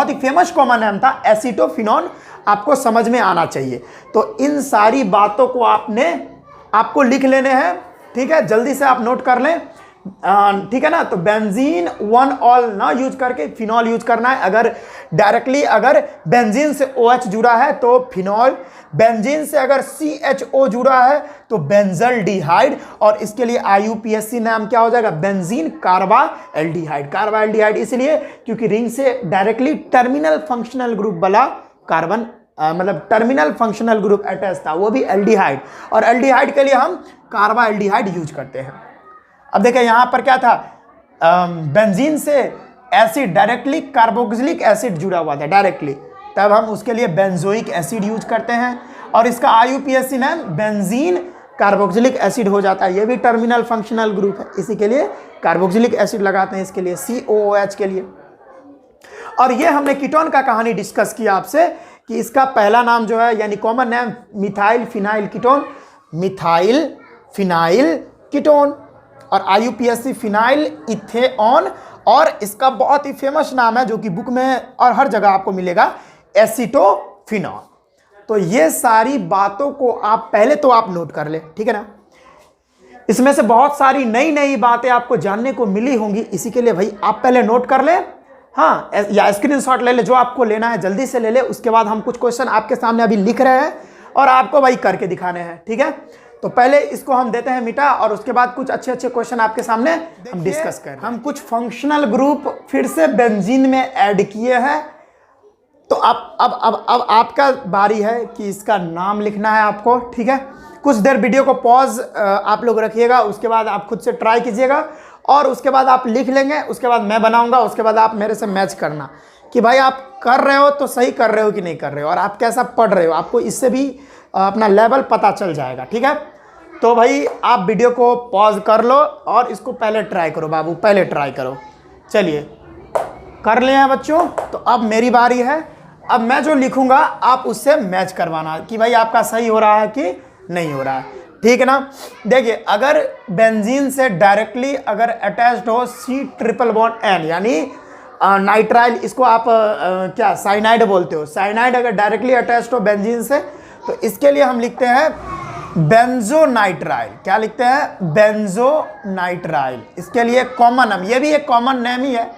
ही फेमस कॉमन नेम था एसीटोफिनॉन, आपको समझ में आना चाहिए। तो इन सारी बातों को आपको लिख लेने हैं, ठीक है, जल्दी से आप नोट कर लें, ठीक है ना। तो बेंजीन 1 ऑल ना यूज करके फिनॉल यूज करना है। अगर डायरेक्टली अगर बेंजीन से OH जुड़ा है तो फिनॉल, बेंजीन से अगर CHO जुड़ा है तो बेंजल्डिहाइड, और इसके लिए आईयूपीएसी नाम क्या हो जाएगा, बेंजीन कार्बाल्डिहाइड। कार्बाल्डिहाइड इसलिए क्योंकि रिंग से डायरेक्टली टर्मिनल फंक्शनल ग्रुप वाला कार्बन, मतलब टर्मिनल फंक्शनल ग्रुप अटैच था, वो भी एल्डिहाइड, और एल्डिहाइड के लिए हम कार्बाल्डिहाइड यूज करते हैं। अब देखिए यहां पर क्या था, बेंजीन से एसिड डायरेक्टली कार्बोक्सिलिक एसिड जुड़ा हुआ था डायरेक्टली, तब हम उसके लिए बेंजोइक एसिड यूज करते हैं, और इसका आईयूपीएसी नाम बेंजीन कार्बोक्सिलिक एसिड हो जाता है। ये भी टर्मिनल फंक्शनल ग्रुप है, इसी के लिए कार्बोक्सिलिक एसिड लगाते हैं, इसके लिए COOH के लिए। और ये हमने कीटोन का कहानी डिस्कस किया आपसे कि इसका पहला नाम जो है, यानी common name methyl phenyl ketone, methyl phenyl ketone, और आईयूपीएसी फिनाइल इथेऑन, और इसका बहुत ही फेमस नाम है जो कि बुक में और हर जगह आपको मिलेगा, एसीटोफिनॉन। तो ये सारी बातों को आप पहले तो आप नोट कर ले, ठीक है ना। इसमें से बहुत सारी नई नई बातें आपको जानने को मिली होंगी, इसी के लिए भाई आप पहले नोट कर ले, हाँ, या स्क्रीनशॉट ले ले, जो आपको लेना है जल्दी से ले ले। उसके बाद हम कुछ क्वेश्चन आपके सामने अभी लिख रहे हैं और आपको भाई करके दिखाने हैं, ठीक है। तो पहले इसको हम देते हैं मिटा, और उसके बाद कुछ अच्छे अच्छे क्वेश्चन आपके सामने हम डिस्कस करें। हम कुछ फंक्शनल ग्रुप फिर से बेंजीन में ऐड किए हैं। तो अब आपका बारी है कि इसका नाम लिखना है आपको, ठीक है। कुछ देर वीडियो को पॉज आप लोग रखिएगा, उसके बाद आप खुद से ट्राई कीजिएगा और उसके बाद आप लिख लेंगे, उसके बाद मैं बनाऊंगा, उसके बाद आप मेरे से मैच करना कि भाई आप कर रहे हो तो सही कर रहे हो कि नहीं कर रहे हो, और आप कैसा पढ़ रहे हो। आपको इससे भी अपना लेवल पता चल जाएगा। ठीक है, तो भाई आप वीडियो को पॉज कर लो और इसको पहले ट्राई करो बाबू, पहले ट्राई करो। चलिए कर लिए हैं बच्चों, तो अब मेरी बारी है। अब मैं जो लिखूंगा आप उससे मैच करवाना कि भाई आपका सही हो रहा है कि नहीं हो रहा है। ठीक है ना। देखिए, अगर बेंजीन से डायरेक्टली अगर अटैच्ड हो C++N यानी नाइट्राइल, इसको आप क्या साइनाइड बोलते हो, साइनाइड अगर डायरेक्टली अटैच्ड हो बेंजीन से, तो इसके लिए हम लिखते हैं बेंजोनाइट्राइल। क्या लिखते हैं? बेंजोनाइट्राइल। इसके लिए कॉमन नाम, ये भी एक कॉमन नेम ही है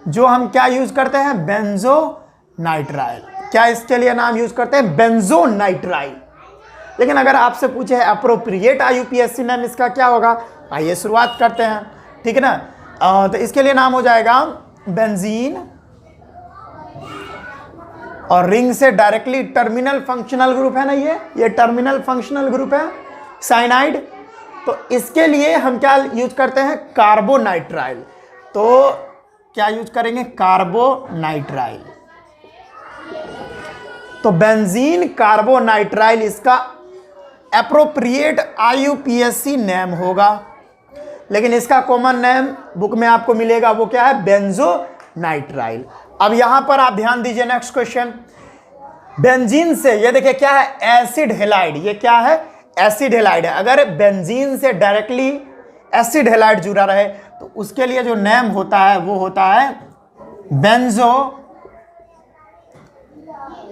जो हम क्या यूज करते हैं, बेंजोनाइट्राइल। क्या इसके लिए नाम यूज करते हैं? बेंजोनाइट्राइल। लेकिन अगर आपसे पूछे अप्रोप्रिएट IUPAC नेम इसका क्या होगा, आइए शुरुआत करते हैं। ठीक है ना। तो इसके लिए नाम हो जाएगा बेंजीन, और रिंग से डायरेक्टली टर्मिनल फंक्शनल ग्रुप है ना, ये टर्मिनल फंक्शनल ग्रुप है साइनाइड। तो इसके लिए हम क्या यूज करते हैं? कार्बोनाइट्राइल। तो क्या यूज करेंगे? कार्बोनाइट्राइल। तो बेंजीन कार्बोनाइट्राइल इसका एप्रोप्रिएट IUPAC नेम होगा, लेकिन इसका कॉमन नेम बुक में आपको मिलेगा, वो क्या है? बेंजोनाइट्राइल। अब यहां पर आप ध्यान दीजिए, नेक्स्ट क्वेश्चन। बेंजीन से, ये देखिए क्या है? Acid halide. ये क्या है? एसिड हेलाइड है। अगर बेंजीन से डायरेक्टली एसिड हेलाइड जुड़ा रहे तो उसके लिए जो नेम होता है वो होता है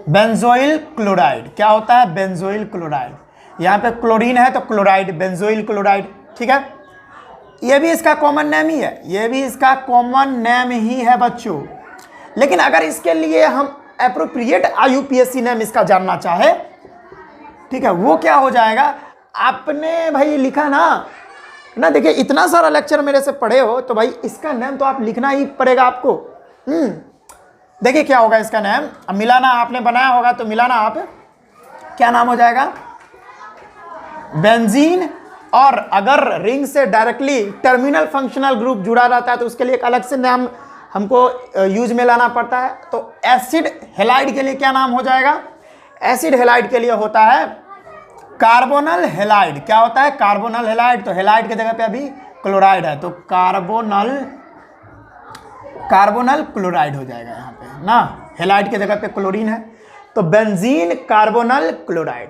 बेंजोइल क्लोराइड। क्या होता है? Benzoyl chloride. यहां पे क्लोरीन है तो क्लोराइड, बेंजोइल क्लोराइड। ठीक है, ये भी इसका कॉमन नेम ही है, ये भी इसका कॉमन नेम ही है बच्चों। लेकिन अगर इसके लिए हम एप्रोप्रिएट IUPAC नेम इसका जानना चाहे, ठीक है, वो क्या हो जाएगा? आपने भाई लिखा ना देखिए, इतना सारा लेक्चर मेरे से पढ़े हो तो भाई इसका नेम तो आप लिखना ही पड़ेगा आपको। देखिए क्या होगा इसका नेम। अब मिलाना आपने बनाया होगा तो मिलाना आप, क्या नाम हो जाएगा? बेंजीन। और अगर रिंग से डायरेक्टली टर्मिनल फंक्शनल ग्रुप जुड़ा रहता है तो उसके लिए एक अलग से नाम हमको यूज में लाना पड़ता है। तो एसिड हेलाइड के लिए क्या नाम हो जाएगा? एसिड हेलाइड के लिए होता है कार्बोनल हेलाइड। क्या होता है? कार्बोनल हेलाइड। तो हेलाइड की जगह पे अभी क्लोराइड है तो कार्बोनल क्लोराइड हो जाएगा यहाँ पे ना, हेलाइड की जगह पे क्लोरीन है। तो बेंजीन कार्बोनल क्लोराइड।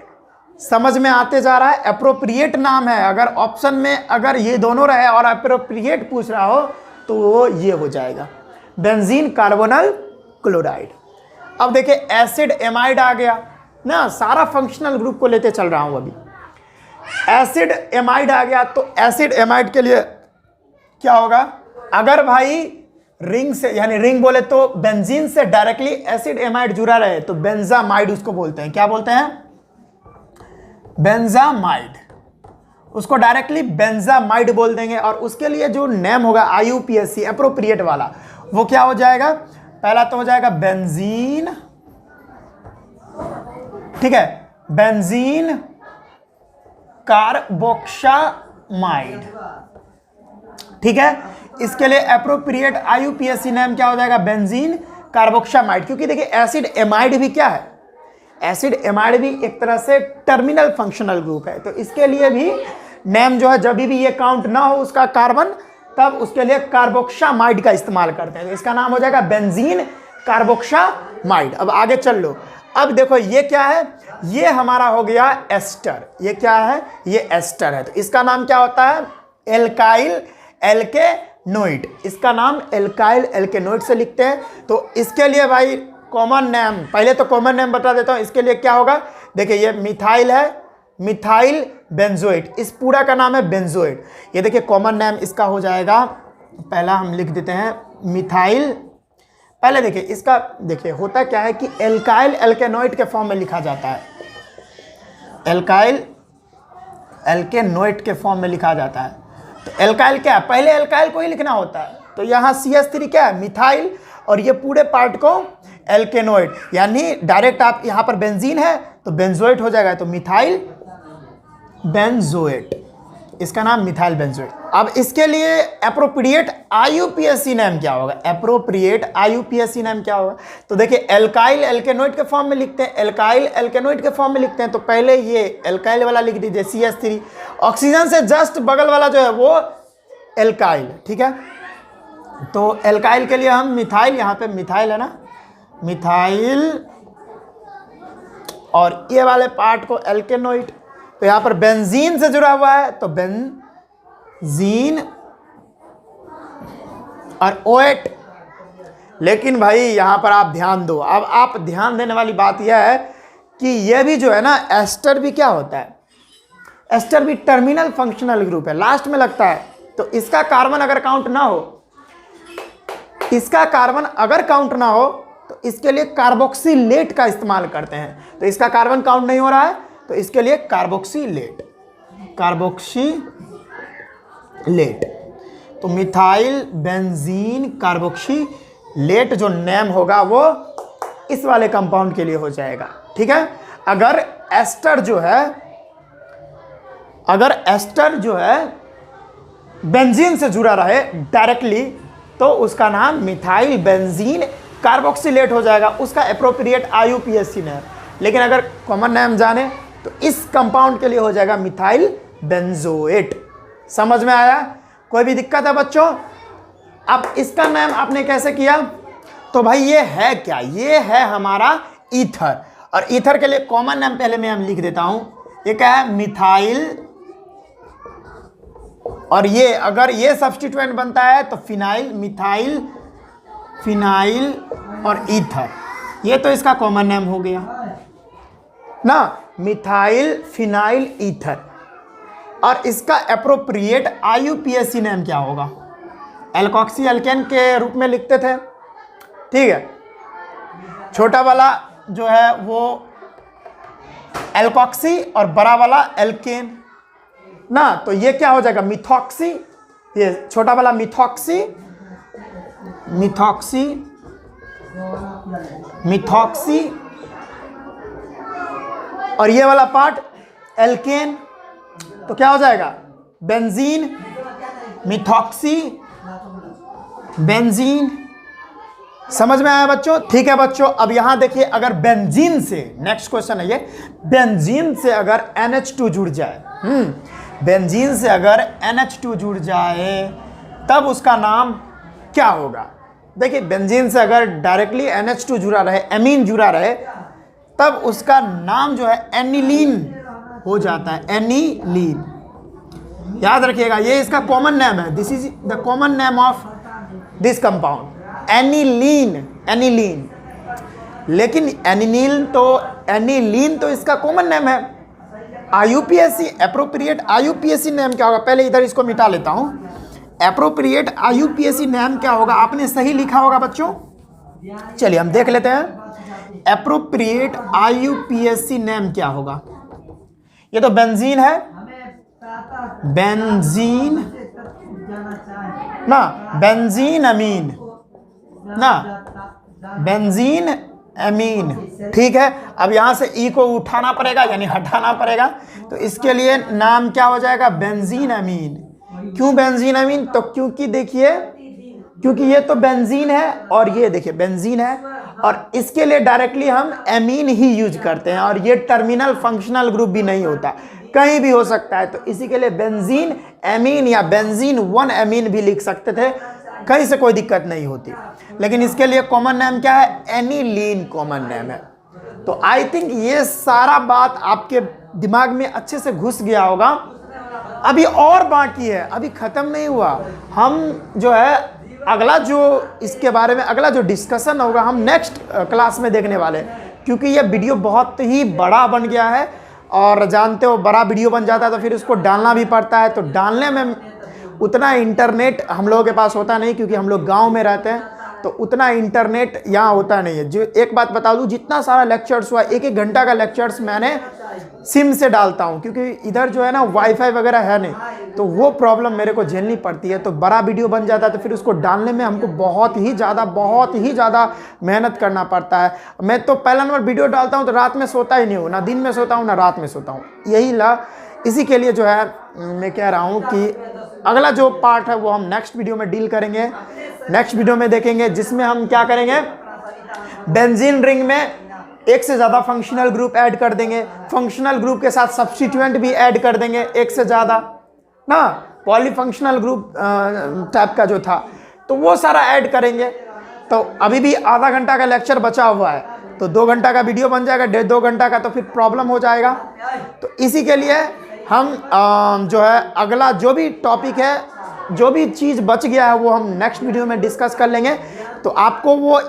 समझ में आते जा रहा है? एप्रोप्रिएट नाम है। अगर ऑप्शन में अगर ये दोनों रहे और एप्रोप्रिएट पूछ रहा हो तो वो ये हो जाएगा, बेंजीन कार्बोनल क्लोराइड। अब देखिए एसिड एमाइड आ गया ना, सारा फंक्शनल ग्रुप को लेते चल रहा हूं अभी। एसिड एमाइड आ गया तो एसिड एमाइड के लिए क्या होगा? अगर भाई रिंग से, यानी रिंग बोले तो बेंजीन से डायरेक्टली एसिड एमाइड जुड़ा रहे तो बेंजामाइड उसको बोलते हैं। क्या बोलते हैं? बेंजामाइड। उसको डायरेक्टली बेंजामाइड बोल देंगे। और उसके लिए जो नेम होगा IUPAC एप्रोप्रिएट वाला, वो क्या हो जाएगा? पहला तो हो जाएगा बेंजीन, ठीक है, बेंजीन कार्बोक्सामाइड। ठीक है, इसके लिए एप्रोप्रिएट IUPAC नेम क्या हो जाएगा? Benzene carboxamide. क्योंकि देखिए एसिड एमाइड भी क्या है? एसिड एमाइड भी एक तरह से टर्मिनल फंक्शनल ग्रुप है। तो इसके लिए भी नेम जो है, जब भी ये काउंट ना हो उसका कार्बन, तब उसके लिए कार्बोक्सामाइड का इस्तेमाल करते हैं। तो इसका नाम हो जाएगा बेंजीन कार्बोक्सामाइड। अब आगे चल लो। अब देखो ये क्या है? ये हमारा हो गया एस्टर। ये क्या है? ये एस्टर है। तो इसका नाम क्या होता है? एल्काइल एल्केनोइड। इसका नाम एल्काइल एल्केनोइड से लिखते हैं। तो इसके लिए भाई कॉमन नेम, पहले तो कॉमन नेम बता देता हूं। इसके लिए क्या होगा? देखिए ये मिथाइल है, मिथाइल बेंजोएट। इस पूरा का नाम है बेंजोएट। ये देखिए कॉमन नेम इसका हो जाएगा, पहला हम लिख देते हैं मिथाइल। पहले देखिए इसका, देखिए होता क्या है कि एल्काइल एल्केनोइड के फॉर्म में लिखा जाता है। एल्काइल एल्केनोइड के फॉर्म में लिखा जाता है। तो एल्काइल क्या है? पहले एल्काइल को ही लिखना होता है। तो यहाँ CH3 क्या है? मिथाइल। और ये पूरे पार्ट को एल्केनोइड, यानी डायरेक्ट आप यहाँ पर बेंजीन है तो बेंजोएट हो जाएगा। तो मिथाइल बेंजोएट, इसका नाम मिथाइल बेंजोइक। अब इसके लिए एप्रोप्रिएट आईयूपीएसी नेम क्या होगा? एप्रोप्रिएट आईयूपीएसी नेम क्या होगा? तो देखिए एल्काइल एल्केनोइड के फॉर्म में लिखते हैं, एल्काइल एल्केनोइड के फॉर्म में लिखते हैं, तो पहले ये एल्काइल वाला लिख दीजिए CH3। ऑक्सीजन से जस्ट बगल वाला जो है वो एल्काइल, ठीक है। तो एल्काइल के लिए हम मिथाइल, यहाँ पे मिथाइल है ना, मिथाइल, और ये वाले पार्ट को एल्केनोइड। तो यहाँ पर बेंजीन से जुड़ा हुआ है तो बेंजीन और OH। लेकिन भाई यहाँ पर आप ध्यान दो, अब आप ध्यान देने वाली बात यह है कि यह भी जो है ना, एस्टर भी क्या होता है? एस्टर भी टर्मिनल फंक्शनल ग्रुप है, लास्ट में लगता है। तो इसका कार्बन अगर काउंट ना हो, इसका कार्बन अगर काउंट ना हो तो इसके लिए कार्बोक्सिलेट का इस्तेमाल करते हैं। तो इसका कार्बन काउंट नहीं हो रहा है तो इसके लिए कार्बोक्सिलेट, कार्बोक्सिलेट। तो मिथाइल बेंजीन कार्बोक्सिलेट जो नेम होगा वो इस वाले कंपाउंड के लिए हो जाएगा, ठीक है। अगर एस्टर जो है बेंजीन से जुड़ा रहे डायरेक्टली तो उसका नाम मिथाइल बेंजीन कार्बोक्सिलेट हो जाएगा, उसका एप्रोप्रिएट आईयूपीएसी नेम। लेकिन अगर कॉमन नेम जाने तो इस कंपाउंड के लिए हो जाएगा मिथाइल बेंजोएट। समझ में आया? कोई भी दिक्कत है बच्चों? अब इसका नाम आपने कैसे किया? तो भाई ये है क्या? ये है हमारा ईथर, और ईथर के लिए कॉमन नेम पहले मैं लिख देता हूं। ये क्या है? मिथाइल, और ये अगर ये सब्स्टिट्यूएंट बनता है तो फिनाइल, मिथाइल, फिनाइल और ईथर। ये तो इसका कॉमन नेम हो गया ना, मिथाइल फिनाइल ईथर। और इसका एप्रोप्रिएट आईयूपीएसी नेम क्या होगा? एल्कोक्सी एल्केन के रूप में लिखते थे, ठीक है। छोटा वाला जो है वो एल्कोक्सी और बड़ा वाला एल्केन ना, तो ये क्या हो जाएगा? मिथॉक्सी। ये छोटा वाला मिथॉक्सी, मिथॉक्सी, मिथॉक्सी, और ये वाला पार्ट एल्केन, तो क्या हो जाएगा? Benzene, methoxy, benzene. समझ में आया बच्चों? ठीक है बच्चों, अब यहां देखिए, अगर बेंजीन से, नेक्स्ट क्वेश्चन है ये, बेंजीन से अगर NH2 जुड़ जाए, बेंजीन से अगर NH2 जुड़ जाए तब उसका नाम क्या होगा? देखिए बेंजीन से अगर डायरेक्टली NH2 जुड़ा रहे, एमीन जुड़ा रहे, तब उसका नाम जो है एनिलीन हो जाता है, एनिलीन। याद रखिएगा, ये इसका कॉमन नेम है, this is the common name of this compound, aniline, aniline. लेकिन एनिलीन तो इसका कॉमन नेम है। आईयूपीएसी, एप्रोप्रिएट आईयूपीएसी नेम क्या होगा? पहले इधर इसको मिटा लेता हूं। एप्रोप्रिएट आईयूपीएसी नेम क्या होगा? आपने सही लिखा होगा बच्चों। चलिए हम देख लेते हैं एप्रोप्रिएट आईयूपीएसी नेम क्या होगा। ये तो बेंजीन है, बेंजीन ना, बेंजीन अमीन ना, बेंजीन अमीन, ठीक है। अब यहां से ई को उठाना पड़ेगा, यानी हटाना पड़ेगा, तो इसके लिए नाम क्या हो जाएगा? बेंजीन अमीन। क्यों बेंजीन अमीन? तो क्योंकि देखिए, क्योंकि ये तो बेंजीन है और ये देखिए बेंजीन है, और इसके लिए डायरेक्टली हम एमीन ही यूज करते हैं, और ये टर्मिनल फंक्शनल ग्रुप भी नहीं होता, कहीं भी हो सकता है। तो इसी के लिए बेंजीन एमीन या बेंजीन 1 एमीन भी लिख सकते थे, कहीं से कोई दिक्कत नहीं होती। लेकिन इसके लिए कॉमन नेम क्या है? एनिलीन कॉमन नेम है। तो आई थिंक ये सारा बात आपके दिमाग में अच्छे से घुस गया होगा। अभी और बाकी है, अभी ख़त्म नहीं हुआ। हम जो है अगला जो इसके बारे में अगला जो डिस्कशन होगा हम नेक्स्ट क्लास में देखने वाले हैं, क्योंकि ये वीडियो बहुत ही बड़ा बन गया है, और जानते हो बड़ा वीडियो बन जाता है तो फिर उसको डालना भी पड़ता है। तो डालने में उतना इंटरनेट हम लोगों के पास होता नहीं, क्योंकि हम लोग गांव में रहते हैं, तो उतना इंटरनेट यहाँ होता नहीं है। जो एक बात बता दूँ, जितना सारा लेक्चर्स हुआ, 1-1 घंटा का लेक्चर्स मैंने सिम से डालता हूँ, क्योंकि इधर जो है ना वाईफाई वगैरह है नहीं, तो वो प्रॉब्लम मेरे को झेलनी पड़ती है। तो बड़ा वीडियो बन जाता है तो फिर उसको डालने में हमको बहुत ही ज़्यादा मेहनत करना पड़ता है। मैं तो पहला नंबर वीडियो डालता हूँ तो रात में सोता ही नहीं हूँ, ना दिन में सोता हूँ ना रात में सोता हूँ। इसी के लिए जो है मैं कह रहा हूँ कि अगला जो पार्ट है वो हम नेक्स्ट वीडियो में डील करेंगे, नेक्स्ट वीडियो में देखेंगे, जिसमें हम क्या करेंगे, बेंजीन रिंग में एक से ज़्यादा फंक्शनल ग्रुप ऐड कर देंगे, फंक्शनल ग्रुप के साथ सब्स्टिट्यूएंट भी ऐड कर देंगे एक से ज़्यादा ना, पॉलीफंक्शनल ग्रुप टाइप का जो था, तो वो सारा ऐड करेंगे। तो अभी भी आधा घंटा का लेक्चर बचा हुआ है, तो 2 घंटा का वीडियो बन जाएगा, 1.5-2 घंटा का, तो फिर प्रॉब्लम हो जाएगा। तो इसी के लिए हम जो है अगला जो भी टॉपिक है, जो भी चीज़ बच गया है वो हम नेक्स्ट वीडियो में डिस्कस कर लेंगे। तो आपको वो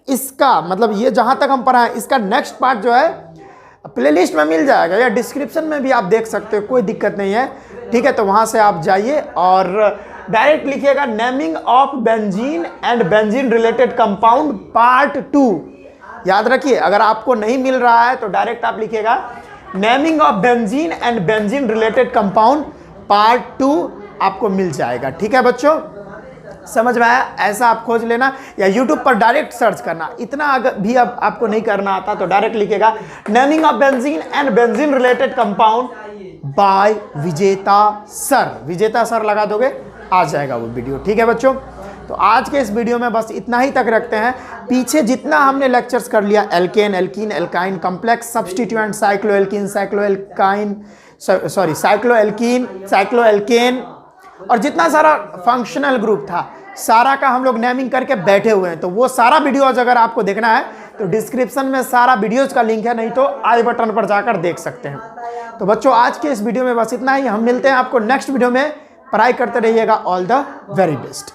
इसका मतलब ये जहाँ तक हम पढ़ाएं इसका नेक्स्ट पार्ट जो है प्लेलिस्ट में मिल जाएगा, या डिस्क्रिप्शन में भी आप देख सकते हो, कोई दिक्कत नहीं है, ठीक है। तो वहाँ से आप जाइए और डायरेक्ट लिखिएगा naming of benzene and benzene related compound part 2। याद रखिए, अगर आपको नहीं मिल रहा है तो डायरेक्ट आप लिखिएगा naming of benzene and benzene related compound part 2, आपको मिल जाएगा, ठीक है बच्चों, समझ में आया? ऐसा आप खोज लेना या YouTube पर डायरेक्ट सर्च करना, इतना अगर भी अब आपको नहीं करना आता तो डायरेक्ट लिखेगा naming of benzene and benzene related compound bye विजेता सर, विजेता सर लगा दोगे आ जाएगा वो वीडियो, ठीक है बच्चों। तो आज के इस वीडियो में बस इतना ही तक रखते हैं। पीछे जितना हमने लेक्चर्स कर लिया, alkane, alkene, alkyne, complex substituent, cycloalkene, cycloalkyne, sorry cycloalkene, cycloalkane, और जितना सारा फंक्शनल ग्रुप था सारा का हम लोग नेमिंग करके बैठे हुए हैं। तो वो सारा वीडियोज अगर आपको देखना है तो डिस्क्रिप्शन में सारा वीडियोज का लिंक है, नहीं तो आई बटन पर जाकर देख सकते हैं। तो बच्चों आज के इस वीडियो में बस इतना ही, हम मिलते हैं आपको नेक्स्ट वीडियो में। पढ़ाई करते रहिएगा, ऑल द वेरी बेस्ट।